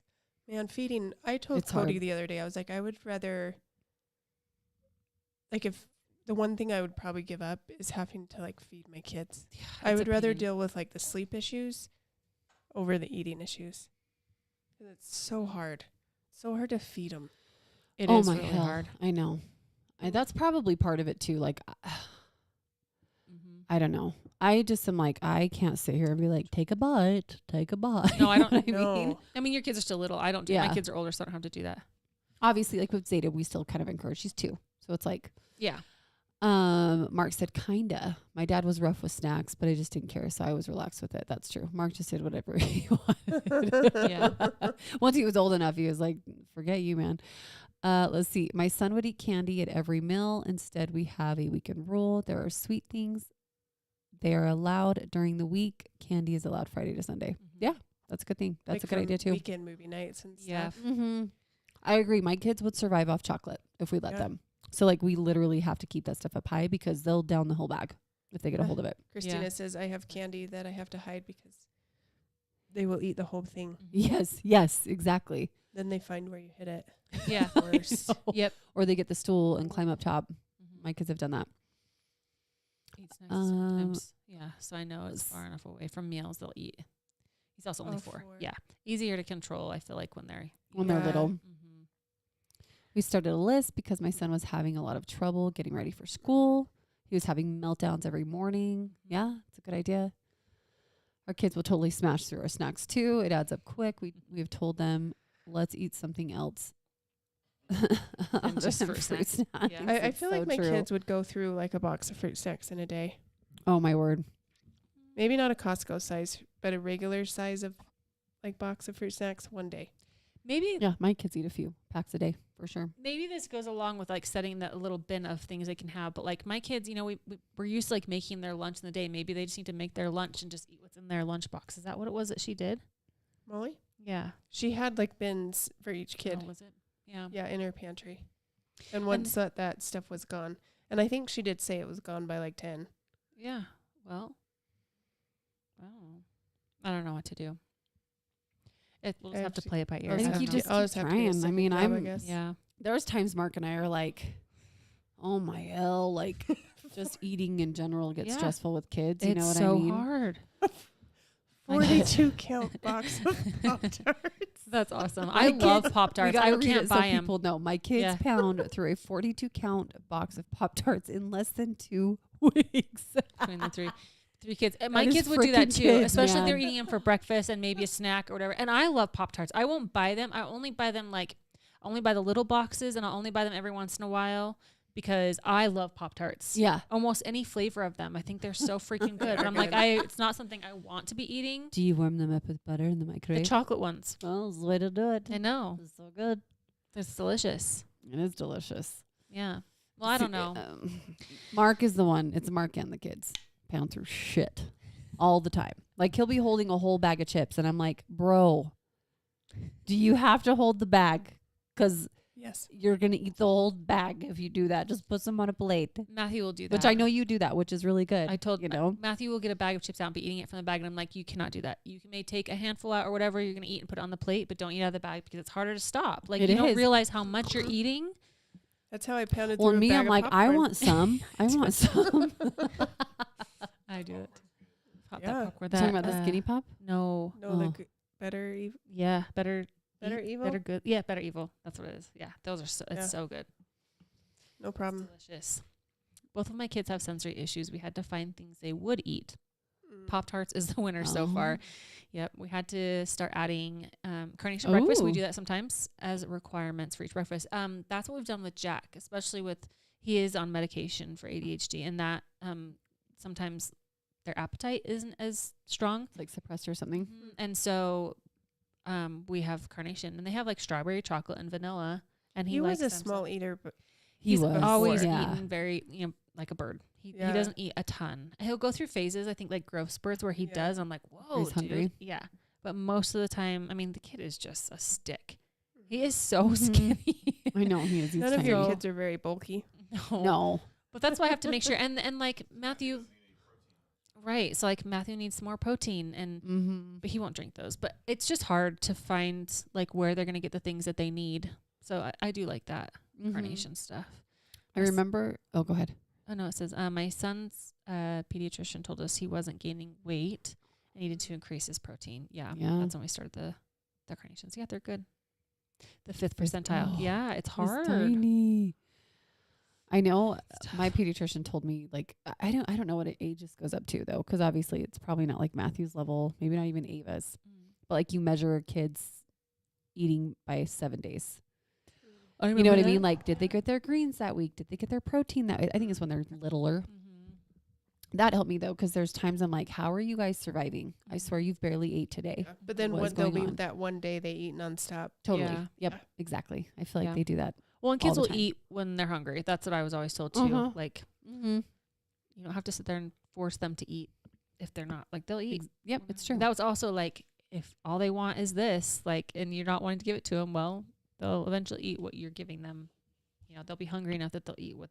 Man, feeding. I told It's Cody hard. the other day, I was like, I would rather, like, if the one thing I would probably give up is having to, like, feed my kids. I It's would a rather pain. deal with, like, the sleep issues over the eating issues. 'Cause it's so hard. So hard to feed them. It Oh is my really hell. hard. I know. That's probably part of it too. Like, Mm-hmm. I don't know. I just am like, I can't sit here and be like, take a bite, take a bite. No, I don't- You know what I mean? No. I mean, your kids are still little. I don't do Yeah. My kids are older, so I don't have to do that. Obviously, like with Zeta, we still kind of encourage. She's 2. So it's like, Yeah. Mark said, kinda. My dad was rough with snacks, but I just didn't care. So I was relaxed with it. That's true. Mark just did whatever he wanted. Yeah. Once he was old enough, he was like, forget you, man. Let's see. My son would eat candy at every meal. Instead, we have a weekend rule. There are sweet things. They are allowed during the week. Candy is allowed Friday to Sunday. Yeah, that's a good thing. That's Like a good from idea too. Weekend movie nights and Yeah. stuff. Mm-hmm. I agree. My kids would survive off chocolate if we let Yeah. them. So like we literally have to keep that stuff up high because they'll down the whole bag if they get a hold of it. Christina Yeah. says, I have candy that I have to hide because they will eat the whole thing. Yes, yes, exactly. Then they find where you hid it. Yeah. Worst. Yep. Or they get the stool and climb up top. Mhm. My kids have done that. Eat snacks sometimes. Yeah. So I know it's far enough away from meals they'll eat. He's also only 4. 4. Yeah. Easier to control, I feel like, when they're When they're Yeah. little. Mm-hmm. We started a list because my son was having a lot of trouble getting ready for school. He was having meltdowns every morning. Yeah, it's a good idea. Our kids will totally smash through our snacks too. It adds up quick. We've told them, let's eat something else. other just than fruit fruit snacks. Yeah. I It's feel so like my true. kids would go through like a box of fruit snacks in a day. Oh my word. Maybe not a Costco size, but a regular size of like box of fruit snacks one day. Maybe Yeah, my kids eat a few packs a day for sure. maybe this goes along with like setting that little bin of things they can have. But like my kids, you know, we're used to like making their lunch in the day. Maybe they just need to make their lunch and just eat what's in their lunchbox. Is that what it was that she did? Molly? Yeah. She had like bins for each kid. Oh, was it? Yeah. Yeah, in her pantry. And once that stuff was gone. And I think she did say it was gone by like 10. Yeah. Well, I don't know what to do. We'll just have to play it by ear. I think don't you know. just I'll keep have to get a trying. I second mean, job, I I'm- guess. Yeah. There's times Mark and I are like, oh my hell, like just eating in general gets Yeah. stressful with kids. You It's know what so I mean? hard. 42 count box of Pop-Tarts. That's awesome. My I love kids- Pop We Tarts. gotta I read can't it so buy them. people know. My kids Yeah. pound through a 42 count box of Pop Tarts in less than 2 weeks. Between the three kids. And my That is kids would do that frickin' too, kids, especially if they're man. eating them for breakfast and maybe a snack or whatever. And I love Pop Tarts. I won't buy them. I only buy them only buy the little boxes, and I'll only buy them every once in a while because I love Pop Tarts. Yeah. Almost any flavor of them. I think they're so freaking good. And I'm like, it's not something I want to be eating. Do you warm them up with butter in the The microwave? chocolate ones. Well, it's the way to do it. I know. It's so good. It's delicious. It is delicious. Yeah. Well, I don't know. Mark is the one. It's Mark and the kids. Pound through shit all the time. Like he'll be holding a whole bag of chips, and I'm like, bro, do you have to hold the bag? Because Yes. you're gonna eat the whole bag if you do that. Just put some on a plate. Matthew will do that. Which I know you do that, which is really good. I told you know. Matthew will get a bag of chips out and be eating it from the bag, and I'm like, you cannot do that. You may take a handful out or whatever you're gonna eat and put it on the plate, but don't eat out of the bag because it's harder to stop. Like It you don't is. realize how much you're eating. That's how I pounded Well, through me, a bag I'm of like, I popcorn. want some. I want some. I do it. Pop Yeah. that popcorn. Talking about the skinny pop? No. No, the Oh. better evil. Yeah. Better Better evil? Better good. Yeah. Better evil. That's what it is. Yeah. Those are so, Yeah. it's so good. No It's problem. delicious. Both of my kids have sensory issues. We had to find things they would eat. Mm. Pop-Tarts is the winner so Oh. far. Yep. We had to start adding carnation breakfast. We Ooh. do that sometimes as requirements for each breakfast. That's what we've done with Jack, especially with, he is on medication for ADHD, and that sometimes their appetite isn't as strong. It's like suppressed or something. And so we have carnation, and they have like strawberry, chocolate, and vanilla. And He likes was a them, so small eater, but He was. always Yeah. eating very, like a bird. He Yeah. doesn't eat a ton. He'll go through phases, I think, like growth spurts where he Yeah. does. I'm like, whoa, He's dude. hungry. Yeah. But most of the time, I mean, the kid is just a stick. He is so Mhm. skinny. I know he is. He's none of tiny. your So- kids are very bulky. No. No. But that's why I have to make sure. And like Matthew, right. So like Matthew needs more protein, and Mm-hmm. but he won't drink those. But it's just hard to find like where they're going to get the things that they need. So I do like that carnation stuff. I remember. Oh, go ahead. Oh no, it says my son's pediatrician told us he wasn't gaining weight and needed to increase his protein. Yeah, Yeah. that's when we started the carnations. Yeah, they're good. The 5th percentile. Oh, Yeah, it's hard. He's tiny. I know. It's My tough. pediatrician told me, like, I don't know what age this goes up to though, because obviously it's probably not like Matthew's level, maybe not even Ava's, but like you measure kids eating by 7 days. Oh, You know what I mean? Like, did they get their greens that week? Did they get their protein that? I think it's when they're littler. That helped me though, because there's times I'm like, how are you guys surviving? I swear you've barely ate today. But then What is there'll be going on? that one day they eat nonstop. Totally. Yeah. Yep. Exactly. I feel like Yeah. they do that. Well, and all kids the will time. eat when they're hungry. That's what I was always told too. Uh-huh. Like Mm-hmm. you don't have to sit there and force them to eat if they're not. Like they'll eat. Yep. It's true. That was also like if all they want is this, like, and you're not wanting to give it to them, well, they'll eventually eat what you're giving them. You know, they'll be hungry enough that they'll eat what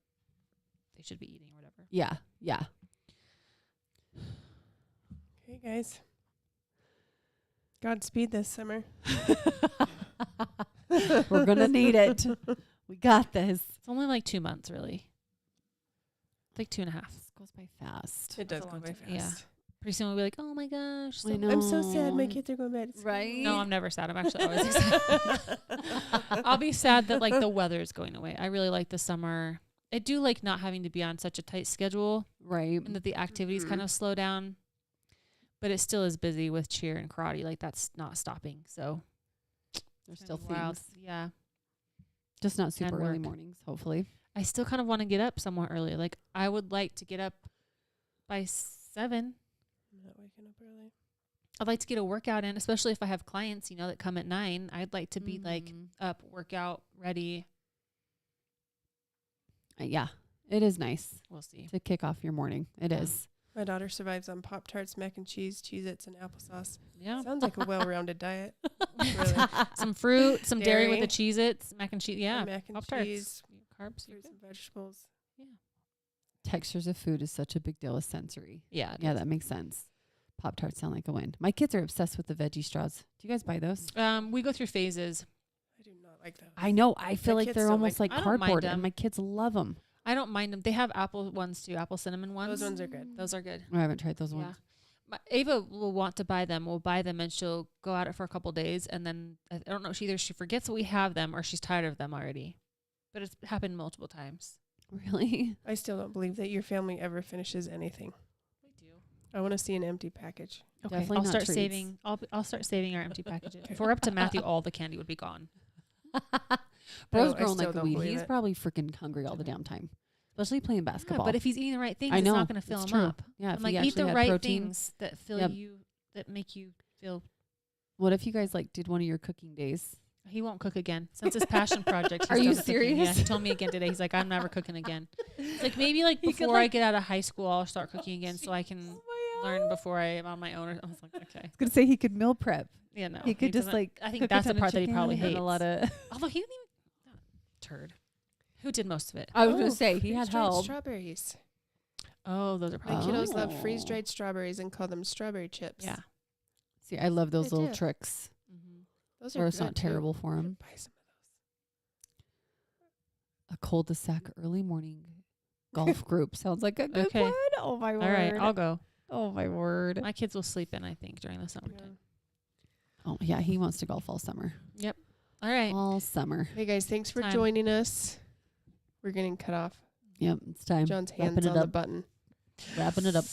they should be eating or whatever. Yeah. Yeah. Okay, guys. Godspeed this summer. We're gonna need it. We got this. It's only like 2 months, really. It's like 2.5. This goes by fast. It does That's a go long by time. fast. Yeah. Pretty soon we'll be like, oh my gosh. I know. I'm so sad my kids are going back to school. Right? No, I'm never sad. I'm actually always excited. I'll be sad that like the weather is going away. I really like the summer. I do like not having to be on such a tight schedule Right. and that the activities kind of slow down. But it still is busy with cheer and karate. Like that's not stopping. So There's kind still of wild. things. Yeah. Just not super early work. mornings, hopefully. I still kind of want to get up somewhat early. Like I would like to get up by 7. I'm not waking up early. I'd like to get a workout in, especially if I have clients, you know, that come at 9. I'd like to be like up, workout, ready. Yeah, it is nice We'll see. to kick off your morning. It Yeah. is. My daughter survives on Pop-Tarts, mac and cheese, Cheez-Its, and applesauce. Yeah. Sounds like a well-rounded diet. Really. Some fruit, some dairy with the Dairy. Cheez-Its, mac and cheese. Yeah. And mac and Pop-Tarts. cheese, Carbs. you're fruits good. and vegetables. Textures of food is such a big deal with sensory. Yeah. Yeah, that makes sense. Pop-Tarts sound like a win. My kids are obsessed with the veggie straws. Do you guys buy those? We go through phases. I do not like those. I know. I feel My like kids they're don't almost like like them. I don't mind cardboard, them. and my kids love them. I don't mind them. They have apple ones too, apple cinnamon ones. Those ones are good. Those are good. I haven't tried those Yeah. ones. Ava will want to buy them. We'll buy them and she'll go at it for a couple days. And then I don't know, either she forgets that we have them or she's tired of them already. But it's happened multiple times. Really? I still don't believe that your family ever finishes anything. We do. I want to see an empty package. Okay, Definitely I'll not start treats. saving. I'll start saving our empty packages. If we're up to Matthew, all the candy would be gone. Bro's I growing still like a don't weed. believe He's it. probably freaking hungry all the damn time, especially playing Yeah, basketball. but if he's eating the right things, I it's know, not going to fill it's him true. up. Yeah, I'm if like, he eat actually the had right protein. things that fill Yep. you, that make you feel. What if you guys like did one of your cooking days? He won't cook again since his passion project. Are he's you done cooking. Yeah, serious? he told me again today. He's like, I'm never cooking again. It's like maybe like He could, before I like- get out of high school, I'll start cooking again so I can learn before I am on my own. I was like, okay, I was gonna say he could meal prep. yeah, no. he could just doesn't- like. I think cook a that's the ton of part that he chicken probably and hates. a lot of. Although he didn't even turd. Who did most of it? I was gonna say he had freeze-dried help. strawberries. Oh, those are My probably kiddos love Oh. freeze-dried strawberries and call them strawberry chips. yeah. See, I love those They little do. tricks, Mm-hmm. Those or are it's not good, too. terrible for him. Buy some A cul-de-sac early morning golf group sounds like a good Okay. one. Oh my word! All right, I'll go. Oh my word. My kids will sleep in, I think, during the summertime. Oh yeah, he wants to golf all summer. Yep. All right. All summer. Hey guys, thanks for Time. joining us. We're getting cut off. Yep, it's time. John's Wrapping hands it on the up. button. Wrapping it up.